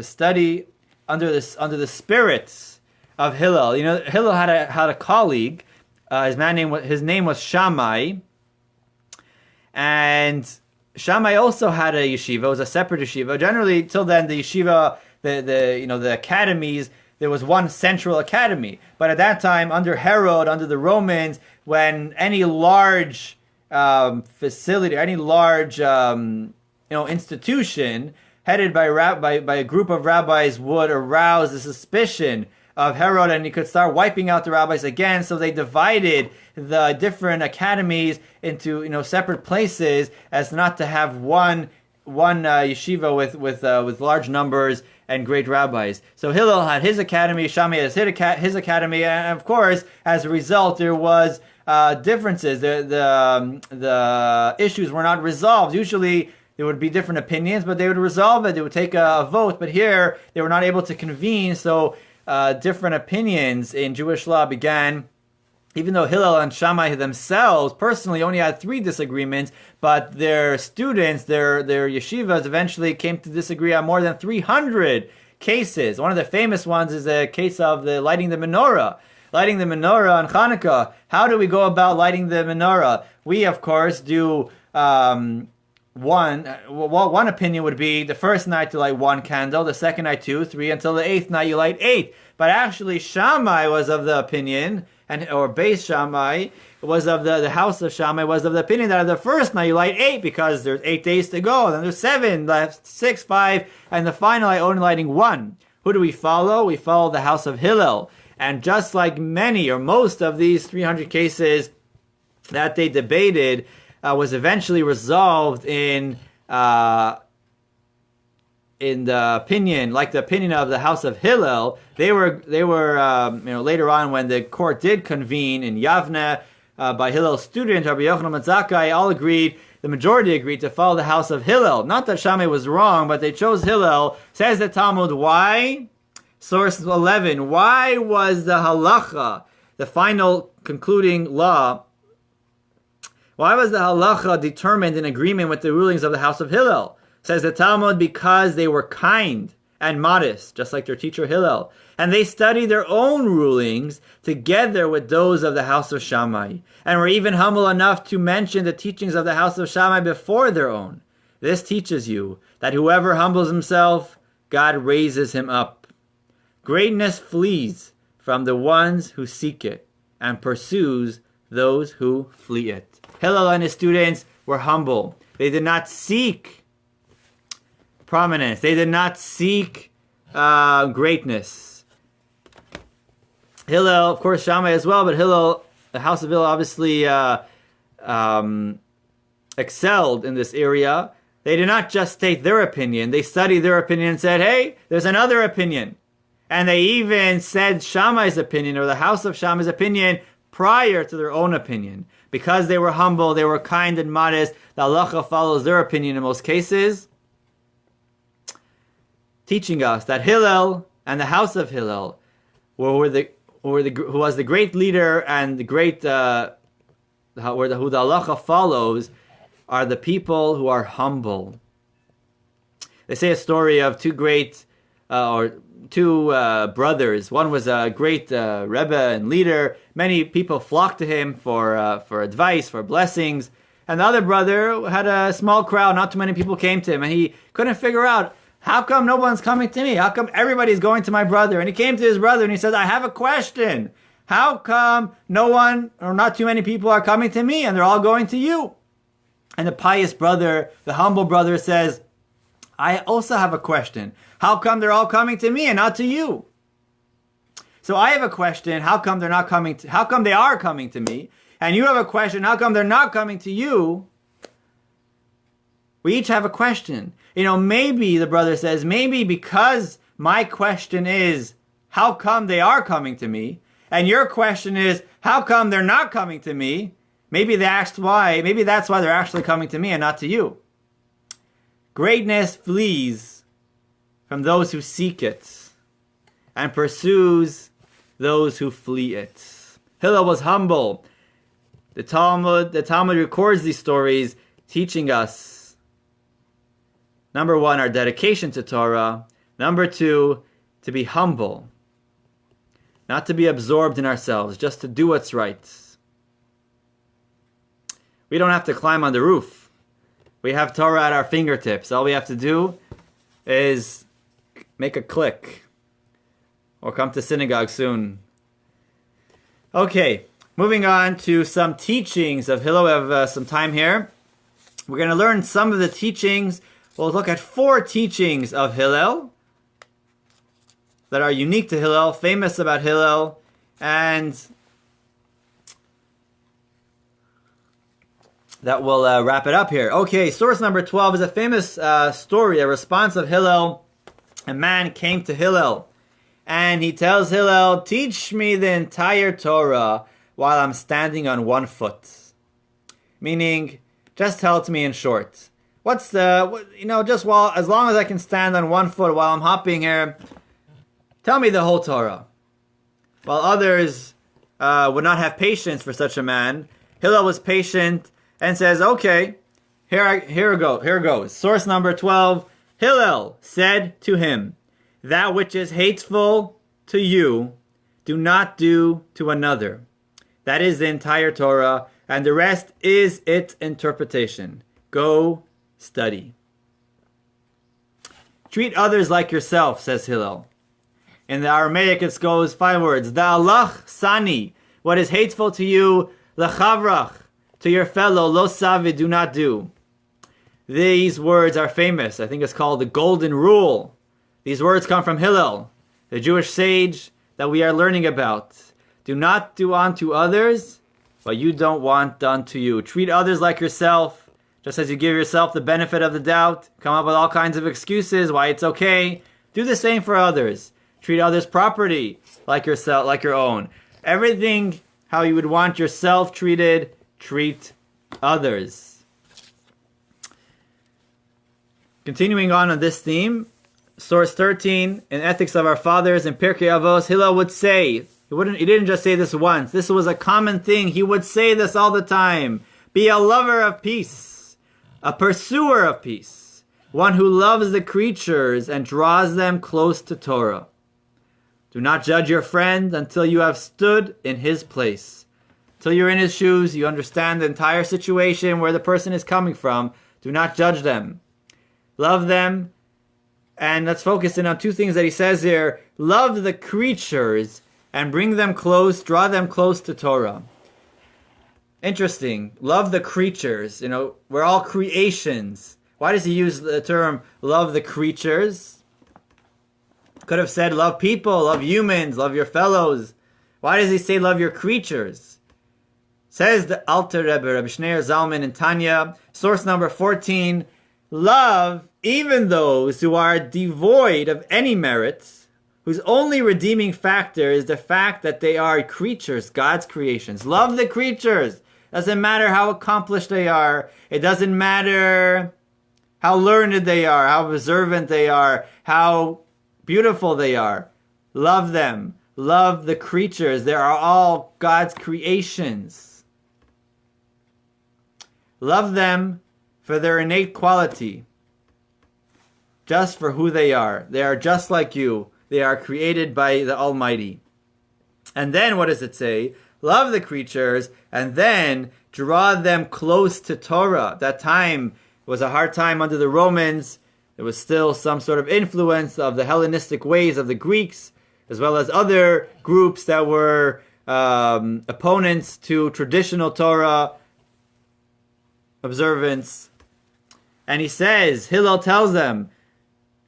study under the spirits of Hillel. You know, Hillel had a colleague. His name was Shammai, and Shammai also had a yeshiva. It was a separate yeshiva. Generally, till then, the yeshiva, the academies, there was one central academy. But at that time, under Herod, under the Romans, when any large facility, any large institution headed by a group of rabbis would arouse the suspicion of Herod, and he could start wiping out the rabbis again. So they divided the different academies into separate places, as not to have one yeshiva with large numbers and great rabbis. So Hillel had his academy, Shammai had his academy, and of course, as a result, there was differences. The issues were not resolved. Usually there would be different opinions, but they would resolve it. They would take a vote. But here, they were not able to convene, so different opinions in Jewish law began. Even though Hillel and Shammai themselves personally only had 3 disagreements, but their students, their yeshivas, eventually came to disagree on more than 300 cases. One of the famous ones is the case of lighting the menorah. Lighting the menorah on Hanukkah. How do we go about lighting the menorah? We, of course, do one opinion would be the first night to light one candle, the second night two, three, until the eighth night you light eight. But actually Shammai was of the opinion, or Beis Shammai was of the house of Shammai was of the opinion that the first night you light eight because there's 8 days to go, then there's 7, left 6, 5, and the final night only lighting 1. Who do we follow? We follow the house of Hillel. And just like many or most of these 300 cases that they debated, was eventually resolved in the opinion, like the opinion of the house of Hillel. They were later on when the court did convene in Yavne by Hillel's student Rabbi Yochanan Zakkai, all agreed. The majority agreed to follow the house of Hillel. Not that Shammai was wrong, but they chose Hillel. Says the Talmud, why? Source 11. Why was the halacha, the final concluding law, why was the halacha determined in agreement with the rulings of the house of Hillel? Says the Talmud, because they were kind and modest, just like their teacher Hillel. And they studied their own rulings together with those of the house of Shammai, and were even humble enough to mention the teachings of the house of Shammai before their own. This teaches you that whoever humbles himself, God raises him up. Greatness flees from the ones who seek it, and pursues those who flee it. Hillel and his students were humble. They did not seek prominence. They did not seek greatness. Hillel, of course, Shammai as well, but Hillel, the house of Hillel, obviously excelled in this area. They did not just state their opinion. They studied their opinion and said, hey, there's another opinion. And they even said Shammai's opinion, or the house of Shammai's opinion, prior to their own opinion. Because they were humble, they were kind and modest, the halacha follows their opinion in most cases, teaching us that Hillel and the house of Hillel who was the great leader and the great who the halacha follows are the people who are humble. They say a story of two brothers. One was a great Rebbe and leader. Many people flocked to him for advice, for blessings. And the other brother had a small crowd. Not too many people came to him. And he couldn't figure out, how come no one's coming to me? How come everybody's going to my brother? And he came to his brother and he said, I have a question. How come no one or not too many people are coming to me and they're all going to you? And the pious brother, the humble brother says, I also have a question. How come they're all coming to me and not to you? So I have a question. How come they are coming to me? And you have a question. How come they're not coming to you? We each have a question. Maybe, the brother says, maybe because my question is, how come they are coming to me? And your question is, how come they're not coming to me? Maybe that's why they're actually coming to me and not to you. Greatness flees from those who seek it, and pursues those who flee it. Hillel was humble. The Talmud records these stories, teaching us, number 1, our dedication to Torah. Number 2, to be humble. Not to be absorbed in ourselves, just to do what's right. We don't have to climb on the roof. We have Torah at our fingertips. All we have to do is make a click, or come to synagogue soon. Okay, moving on to some teachings of Hillel. We have some time here. We're going to learn some of the teachings. We'll look at 4 teachings of Hillel that are unique to Hillel, famous about Hillel, and that will wrap it up here. Okay, source number 12 is a famous story, a response of Hillel. A man came to Hillel, and he tells Hillel, teach me the entire Torah while I'm standing on one foot. Meaning, just tell it to me in short. As long as I can stand on one foot while I'm hopping here, tell me the whole Torah. While others would not have patience for such a man, Hillel was patient and says, okay, here goes. Source number 12, Hillel said to him, that which is hateful to you, do not do to another. That is the entire Torah, and the rest is its interpretation. Go study. Treat others like yourself, says Hillel. In the Aramaic it goes 5 words. Da'alach sani. What is hateful to you, lechavrach, to your fellow, lo savi, do not do. These words are famous. I think it's called the Golden Rule. These words come from Hillel, the Jewish sage that we are learning about. Do not do unto others what you don't want done to you. Treat others like yourself, just as you give yourself the benefit of the doubt. Come up with all kinds of excuses why it's okay. Do the same for others. Treat others' property like yourself, like your own. Everything how you would want yourself treated, treat others. Continuing on this theme, source 13 in Ethics of Our Fathers in Pirkei Avos, Hillel would say, he didn't just say this once, this was a common thing, he would say this all the time. Be a lover of peace, a pursuer of peace, one who loves the creatures and draws them close to Torah. Do not judge your friend until you have stood in his place. Until you're in his shoes, you understand the entire situation, where the person is coming from. Do not judge them. Love them. And let's focus in on 2 things that he says here. Love the creatures and bring them close, draw them close to Torah. Interesting. Love the creatures. You know, we're all creations. Why does he use the term love the creatures? Could have said love people, love humans, love your fellows. Why does he say love your creatures? Says the Alter Rebbe, Rabbi Shneir Zalman in Tanya, source number 14, love even those who are devoid of any merits, whose only redeeming factor is the fact that they are creatures, God's creations. Love the creatures. Doesn't matter how accomplished they are. It doesn't matter how learned they are, how observant they are, how beautiful they are. Love them. Love the creatures. They are all God's creations. Love them for their innate quality. Just for who they are. They are just like you. They are created by the Almighty. And then what does it say? Love the creatures and then draw them close to Torah. That time was a hard time under the Romans. There was still some sort of influence of the Hellenistic ways of the Greeks, as well as other groups that were opponents to traditional Torah observance. And he says, Hillel tells them,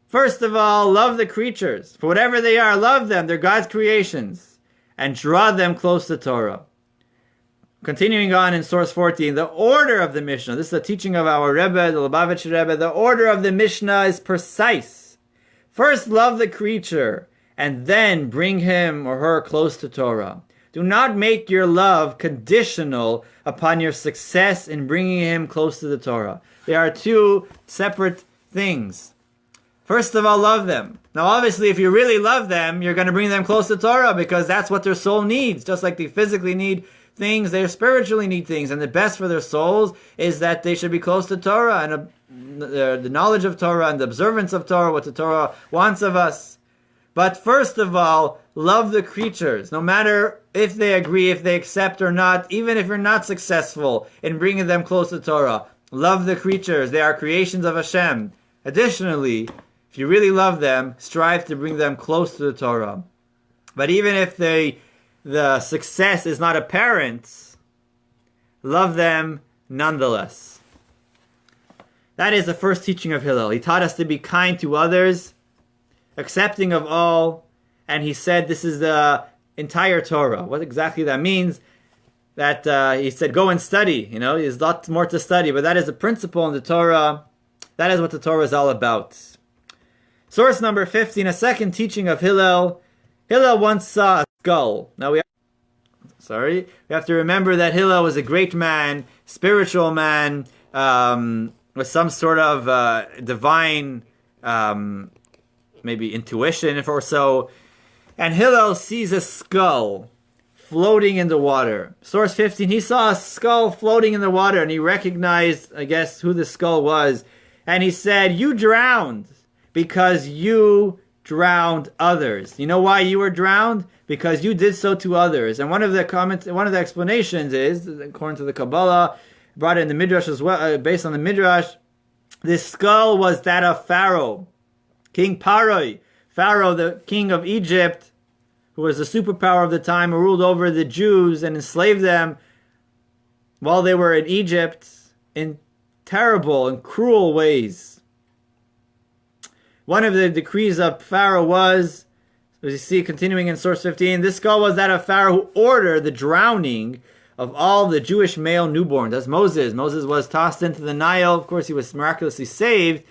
first of all, love the creatures. For whatever they are, love them. They're God's creations. And draw them close to Torah. Continuing on in source 14, the order of the Mishnah. This is a teaching of our Rebbe, the Lubavitch Rebbe. The order of the Mishnah is precise. First, love the creature, and then bring him or her close to Torah. Do not make your love conditional upon your success in bringing him close to the Torah. They are 2 separate things. First of all, love them. Now, obviously, if you really love them, you're going to bring them close to Torah because that's what their soul needs. Just like they physically need things, they spiritually need things. And the best for their souls is that they should be close to Torah and the knowledge of Torah and the observance of Torah, what the Torah wants of us. But first of all, love the creatures. No matter if they agree, if they accept or not, even if you're not successful in bringing them close to Torah, love the creatures. They are creations of Hashem. Additionally, if you really love them, strive to bring them close to the Torah. But even if the success is not apparent, love them nonetheless. That is the first teaching of Hillel. He taught us to be kind to others, accepting of all, and he said this is the entire Torah. What exactly that means, that he said go and study. You know, there's lots more to study, but that is a principle in the Torah. That is what the Torah is all about. Source number 15, a second teaching of Hillel. Hillel once saw a skull. Now we have to remember that Hillel was a great man, spiritual man, with some sort of divine, maybe intuition or so. And Hillel sees a skull floating in the water. Source 15, he saw a skull floating in the water and he recognized, I guess, who the skull was. And he said, you drowned because you drowned others. You know why you were drowned? Because you did so to others. And one of the explanations is, according to the Kabbalah, brought in the Midrash as well, based on the Midrash, This skull was that of Pharaoh, King Paroi. Pharaoh, the king of Egypt, who was the superpower of the time, who ruled over the Jews and enslaved them while they were in Egypt in terrible and cruel ways. One of the decrees of Pharaoh was, as you see continuing in source 15, this skull was that of Pharaoh who ordered the drowning of all the Jewish male newborns. That's Moses. Moses was tossed into the Nile. Of course, he was miraculously saved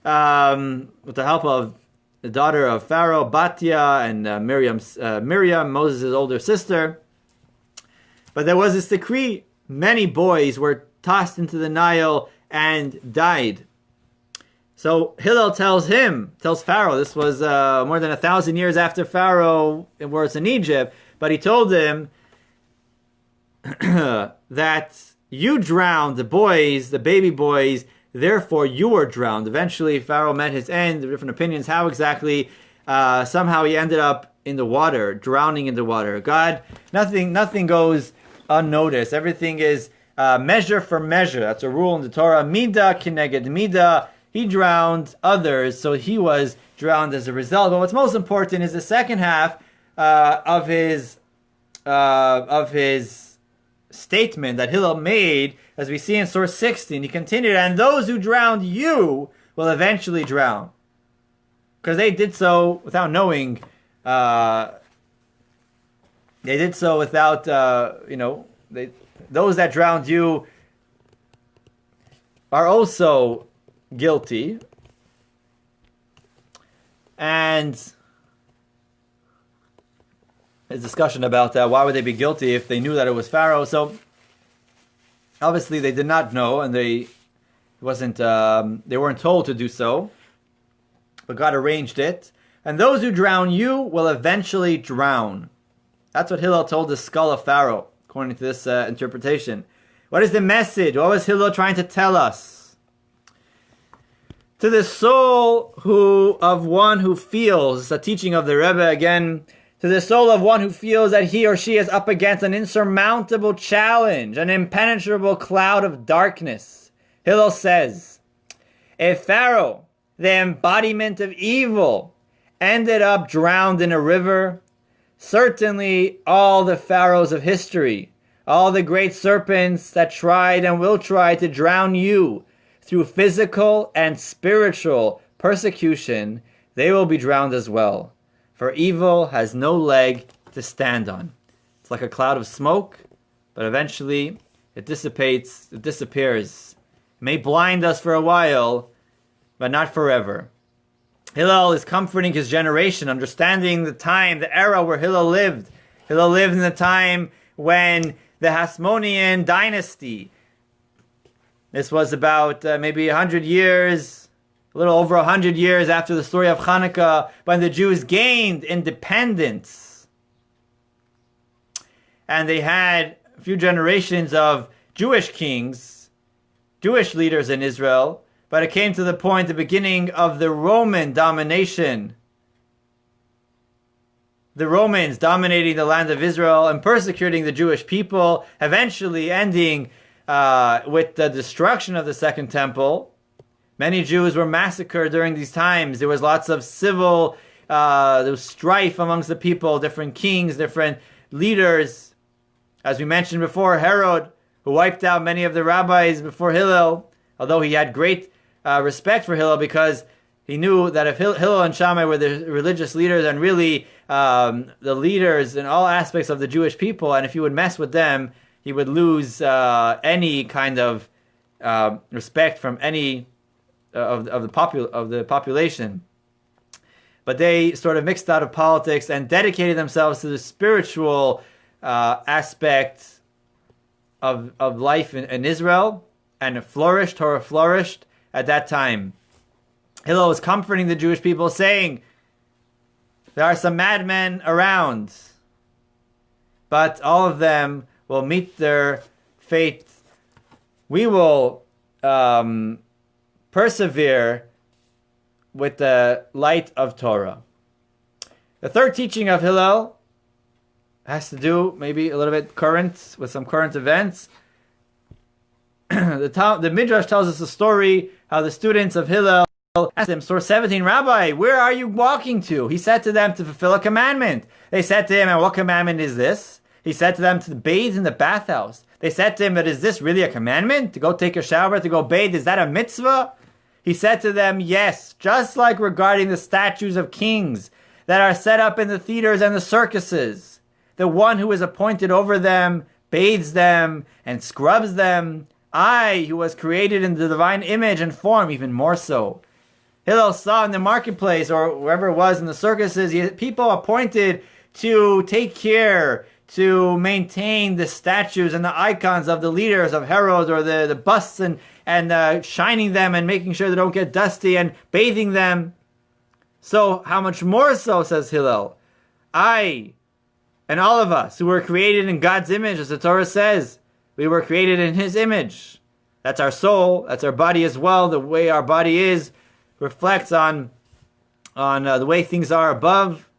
with the help of the daughter of Pharaoh, Batya, and Miriam, Moses' older sister. But there was this decree. Many boys were tossed into the Nile and died. So Hillel tells Pharaoh, this was more than 1,000 years after Pharaoh was in Egypt, but he told him that you drowned the boys, the baby boys, therefore you were drowned. Eventually Pharaoh met his end. There are different opinions how exactly. Somehow he ended up in the water, drowning in the water. God, nothing goes unnoticed. Everything is measure for measure. That's a rule in the Torah. Mida kineged mida. He drowned others, so he was drowned as a result. But what's most important is the second half of his statement that Hillel made, as we see in source 16. He continued, and those who drowned you will eventually drown. Because they did so without knowing. They did so without, those that drowned you are also guilty. And there's discussion about that. Why would they be guilty if they knew that it was Pharaoh? So obviously they did not know, and they weren't told to do so. But God arranged it. And those who drown you will eventually drown. That's what Hillel told the skull of Pharaoh, according to this interpretation. What is the message? What was Hillel trying to tell us? To the soul of one who feels, the teaching of the Rebbe again, to the soul of one who feels that he or she is up against an insurmountable challenge, an impenetrable cloud of darkness. Hillel says, if Pharaoh, the embodiment of evil, ended up drowned in a river, certainly all the pharaohs of history, all the great serpents that tried and will try to drown you through physical and spiritual persecution, they will be drowned as well. For evil has no leg to stand on. It's like a cloud of smoke, but eventually it dissipates, it disappears. It may blind us for a while, but not forever. Hillel is comforting his generation, understanding the time, the era where Hillel lived. Hillel lived in the time when the Hasmonean dynasty, this was about maybe 100 years, a little over 100 years after the story of Hanukkah, when the Jews gained independence. And they had a few generations of Jewish kings, Jewish leaders in Israel, but it came to the point, the beginning of the Roman domination. The Romans dominating the land of Israel and persecuting the Jewish people, eventually ending with the destruction of the Second Temple. Many Jews were massacred during these times. There was lots of civil, there was strife amongst the people, different kings, different leaders. As we mentioned before, Herod, who wiped out many of the rabbis before Hillel, although he had great respect for Hillel because he knew that if Hillel and Shammai were the religious leaders and really the leaders in all aspects of the Jewish people, and if he would mess with them, he would lose any kind of respect from any of the population. But they sort of mixed out of politics and dedicated themselves to the spiritual aspect of life in Israel, and it flourished. Torah flourished at that time. Hillel was comforting the Jewish people, saying, there are some madmen around, but all of them will meet their fate. We will persevere with the light of Torah. The third teaching of Hillel has to do maybe a little bit current, with some current events. the Midrash tells us a story how the students of Hillel asked him, source 17, Rabbi, where are you walking to? He said to them to fulfill a commandment. They said to him, and what commandment is this? He said to them to bathe in the bathhouse. They said to him, but is this really a commandment? To go take a shower, to go bathe, is that a mitzvah? He said to them, yes, just like regarding the statues of kings that are set up in the theaters and the circuses. The one who is appointed over them bathes them and scrubs them. I, who was created in the divine image and form, even more so. Hillel saw in the marketplace, or wherever it was in the circuses, people appointed to take care, to maintain the statues and the icons of the leaders, of heroes, or the busts, and shining them and making sure they don't get dusty and bathing them. So how much more so, says Hillel, I and all of us who were created in God's image, as the Torah says, we were created in His image. That's our soul, that's our body as well. The way our body is reflects on the way things are above.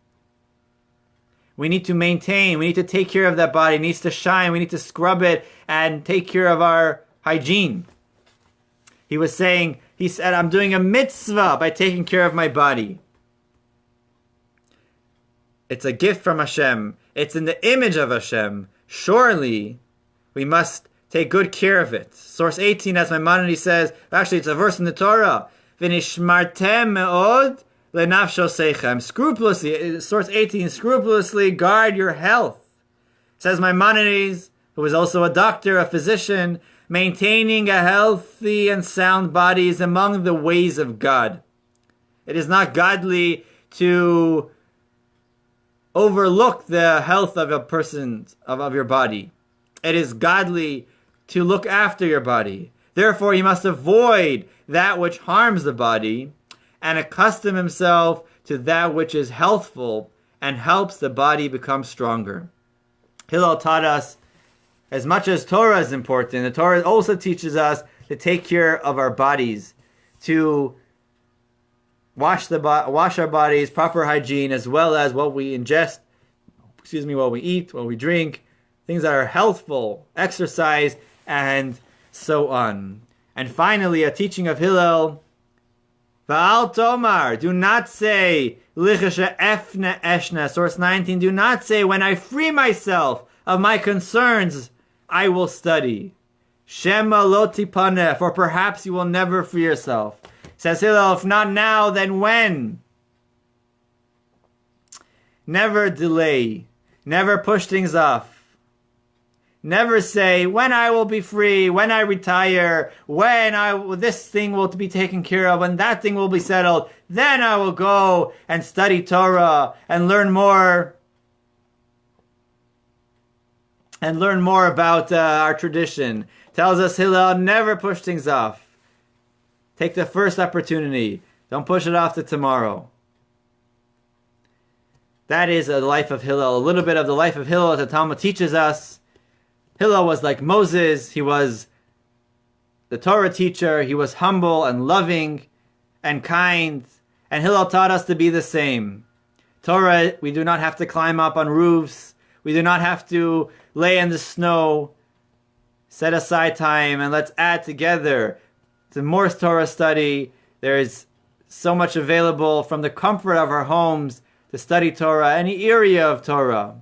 We need to maintain, we need to take care of that body. It needs to shine, we need to scrub it and take care of our hygiene. He said, I'm doing a mitzvah by taking care of my body. It's a gift from Hashem. It's in the image of Hashem. Surely, we must take good care of it. Source 18, as Maimonides says, actually it's a verse in the Torah, V'nishmartem me'od le'nafsho seichem. Scrupulously, source 18, scrupulously guard your health. Says Maimonides, who was also a doctor, a physician, maintaining a healthy and sound body is among the ways of God. It is not godly to overlook the health of a person, of your body. It is godly to look after your body. Therefore, he must avoid that which harms the body and accustom himself to that which is healthful and helps the body become stronger. Hillel taught us, as much as Torah is important, the Torah also teaches us to take care of our bodies, to wash our bodies, proper hygiene, as well as what we ingest, what we eat, what we drink, things that are healthful, exercise, and so on. And finally, a teaching of Hillel, Va'al Tomar, do not say, Lichasha Efne Eshna, source 19, do not say, when I free myself of my concerns, I will study. Shema lo tipaneh, for perhaps you will never free yourself. Says Hillel, if not now, then when? Never delay. Never push things off. Never say, when I will be free, when I retire, when this thing will be taken care of, when that thing will be settled, then I will go and study Torah and learn more. And learn more about our tradition. Tells us Hillel, never push things off. Take the first opportunity. Don't push it off to tomorrow. That is the life of Hillel. A little bit of the life of Hillel that the Talmud teaches us. Hillel was like Moses. He was the Torah teacher. He was humble and loving and kind. And Hillel taught us to be the same. Torah, we do not have to climb up on roofs. We do not have to lay in the snow. Set aside time and let's add together. It's a more Torah study. There is so much available from the comfort of our homes to study Torah, any area of Torah.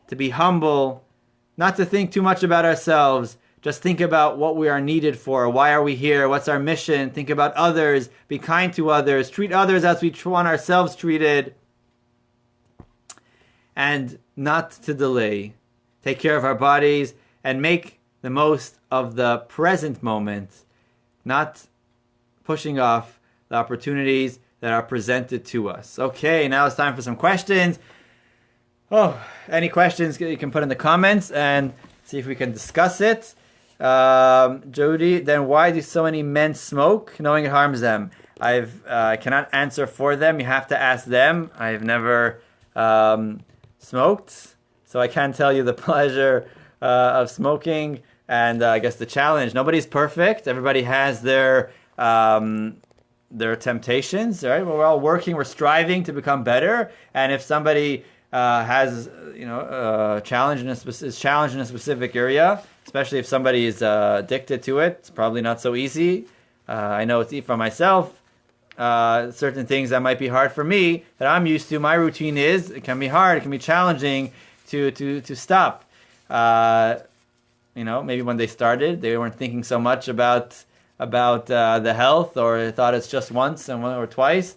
To be humble, not to think too much about ourselves. Just think about what we are needed for. Why are we here? What's our mission? Think about others. Be kind to others. Treat others as we want ourselves treated. And not to delay. Take care of our bodies and make the most of the present moment, not pushing off the opportunities that are presented to us. Okay, now it's time for some questions. Any questions you can put in the comments and see if we can discuss it. Jody, then why do so many men smoke knowing it harms them? I cannot answer for them. You have to ask them. I've never smoked, so I can't tell you the pleasure of smoking and I guess the challenge. Nobody's perfect. Everybody has their temptations, right? We're all working, we're striving to become better. And if somebody has, is challenged in a specific area, especially if somebody is addicted to it. It's probably not so easy. I know it's for myself. Certain things that might be hard for me that I'm used to. My routine is it can be hard. It can be challenging to stop. Maybe when they started, they weren't thinking so much about the health, or they thought it's just once and one or twice.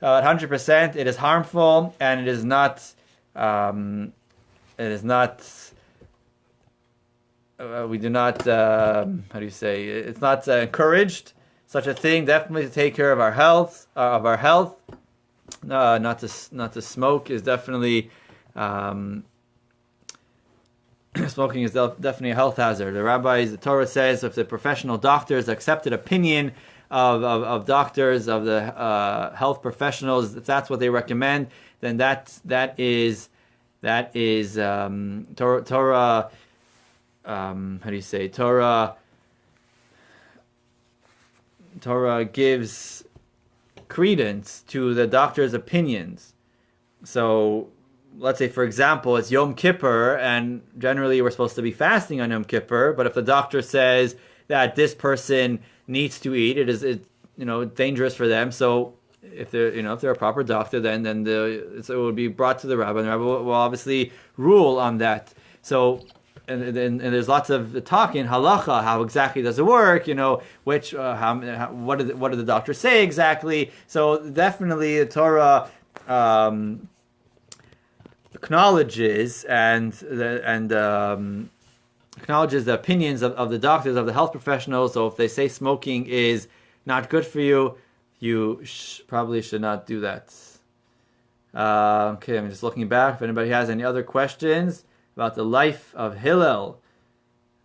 100%, it is harmful, and it is not. It is not. We do not. How do you say? It's not encouraged. Such a thing. Definitely to take care of our health. Not to smoke is definitely. Smoking is definitely a health hazard. The Torah says, if the professional doctors, accepted opinion of doctors, of the health professionals, if that's what they recommend, then that is Torah. How do you say? Torah gives credence to the doctor's opinions. So, let's say, for example, it's Yom Kippur, and generally we're supposed to be fasting on Yom Kippur, but if the doctor says that this person needs to eat, it's dangerous for them. So if they're a proper doctor, then it will be brought to the rabbi, and the rabbi will obviously rule on that. So and there's lots of talk in halacha, how exactly does it work? What did the doctor say exactly? So definitely the Torah acknowledges acknowledges the opinions of the doctors, of the health professionals. So if they say smoking is not good for you, you probably should not do that. Okay, I'm just looking back. If anybody has any other questions about the life of Hillel,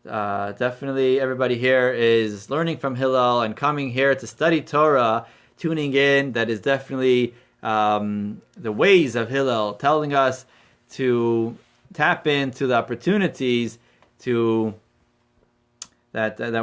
definitely everybody here is learning from Hillel and coming here to study Torah, tuning in. That is definitely the ways of Hillel, telling us to tap into the opportunities that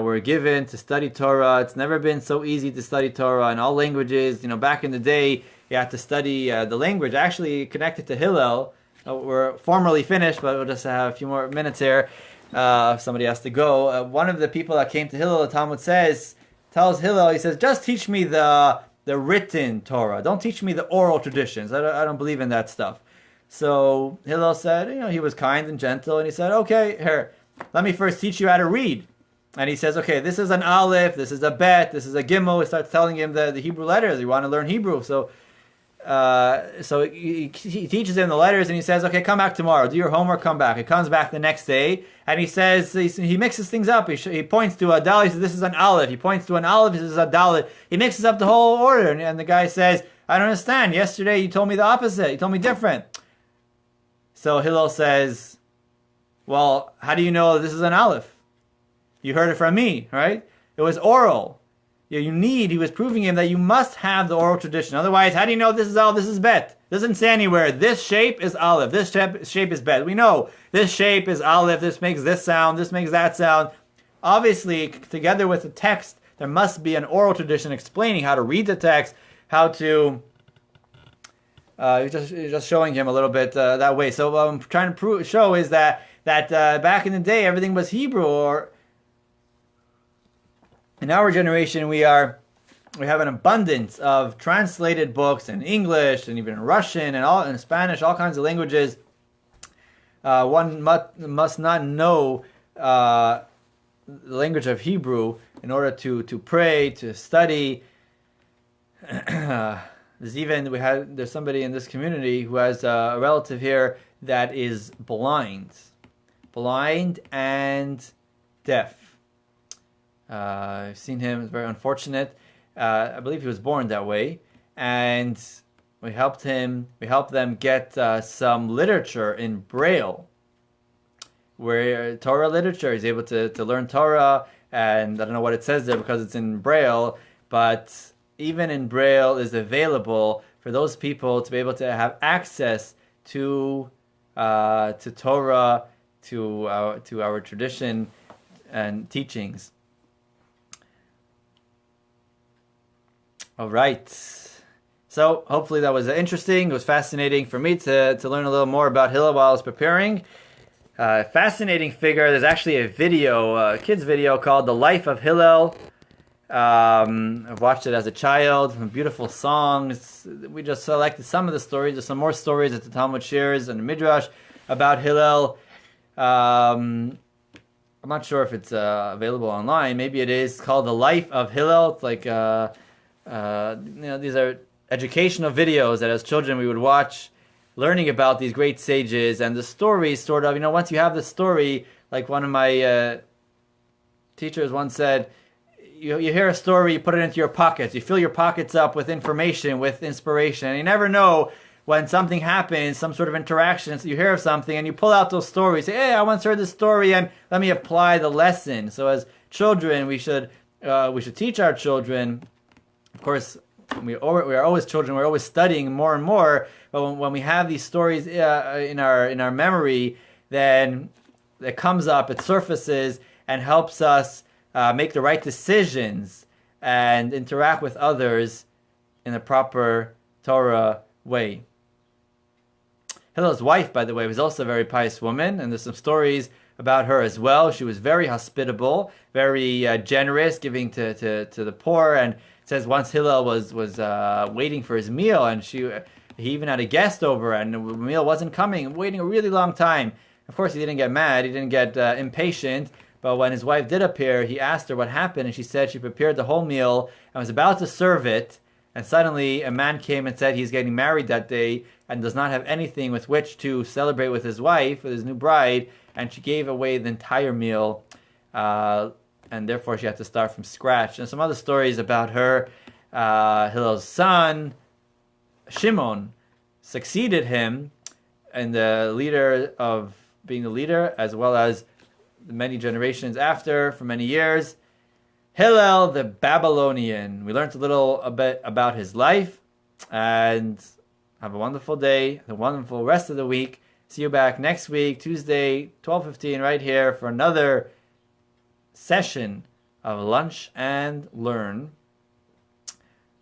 we're given to study Torah. It's never been so easy to study Torah in all languages. Back in the day, you had to study the language actually connected to Hillel. We're formally finished, but we'll just have a few more minutes here. Somebody has to go. One of the people that came to Hillel, the Talmud tells Hillel, he says, just teach me the written Torah. Don't teach me the oral traditions. I don't believe in that stuff. So Hillel said, he was kind and gentle, and he said, okay, here, let me first teach you how to read. And he says, okay, this is an aleph, this is a bet, this is a gimel. He starts telling him the Hebrew letters. You want to learn Hebrew. So he teaches him the letters, and he says, okay, come back tomorrow. Do your homework, come back. He comes back the next day, and he says, he mixes things up. He points to a dalet, he says, this is an aleph. He points to an aleph, he says, a dalet. He mixes up the whole order, and the guy says, I don't understand. Yesterday you told me the opposite. You told me different. So Hillel says, well, how do you know this is an aleph? You heard it from me, right? It was oral. He was proving him that you must have the oral tradition. Otherwise, how do you know this is aleph, this is bet? It doesn't say anywhere, this shape is aleph, this shape is bet. We know this shape is aleph, this makes this sound, this makes that sound. Obviously, together with the text, there must be an oral tradition explaining how to read the text, how to... just showing him a little bit that way. So what I'm trying to show is that back in the day, everything was Hebrew, or in our generation, we have an abundance of translated books in English and even in Russian and in Spanish, all kinds of languages. One must not know the language of Hebrew in order to pray, to study. There's somebody in this community who has a relative here that is blind and deaf. I've seen him. It's very unfortunate. I believe he was born that way, and we helped them get some literature in Braille, where Torah literature is able to learn Torah. And I don't know what it says there because it's in Braille, but even in Braille is available for those people to be able to have access to Torah, to our tradition and teachings. All right. So hopefully that was interesting. It was fascinating for me to learn a little more about Hillel while I was preparing. Fascinating figure. There's actually a video, a kid's video called "The Life of Hillel." I've watched it as a child. Beautiful songs. We just selected some of the stories. There's some more stories that the Talmud shares and the Midrash about Hillel. I'm not sure if it's available online. Maybe it is. It's called "The Life of Hillel." It's like these are educational videos that as children we would watch, learning about these great sages and the stories. Sort of, once you have the story, like one of my teachers once said, you hear a story, you put it into your pockets, you fill your pockets up with information, with inspiration, and you never know when something happens, some sort of interaction, so you hear of something and you pull out those stories, say, hey, I once heard this story and let me apply the lesson. So as children, we should teach our children. Of course, we are always children, we're always studying more and more, but when we have these stories in our memory, then it comes up, it surfaces, and helps us make the right decisions and interact with others in a proper Torah way. Hillel's wife, by the way, was also a very pious woman, and there's some stories about her as well. She was very hospitable, very generous, giving to the poor. And it says once Hillel was waiting for his meal, and he even had a guest over, and the meal wasn't coming, waiting a really long time. Of course, he didn't get mad, he didn't get impatient. But when his wife did appear, he asked her what happened, and she said she prepared the whole meal and was about to serve it, and suddenly a man came and said he's getting married that day and does not have anything with which to celebrate with his wife, with his new bride, and she gave away the entire meal, and therefore she had to start from scratch. And some other stories about her. Hillel's son, Shimon, succeeded him in the leader of being the leader, as well as many generations after, for many years. Hillel the Babylonian. We learned a bit about his life, and have a wonderful day, a wonderful rest of the week. See you back next week, Tuesday, 12:15, right here for another session of Lunch and Learn.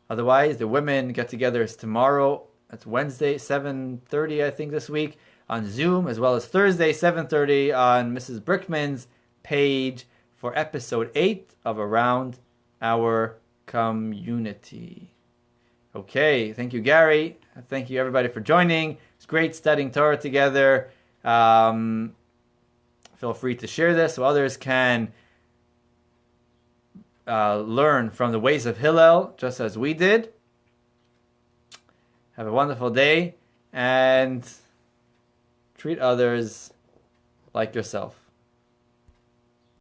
Otherwise, the women get-together is tomorrow. That's Wednesday, 7:30, I think, this week, on Zoom, as well as Thursday, 7:30 on Mrs. Brickman's page for episode 8 of Around Our Community. Okay, thank you, Gary. Thank you, everybody, for joining. It's great studying Torah together. Feel free to share this so others can learn from the ways of Hillel, just as we did. Have a wonderful day, and treat others like yourself.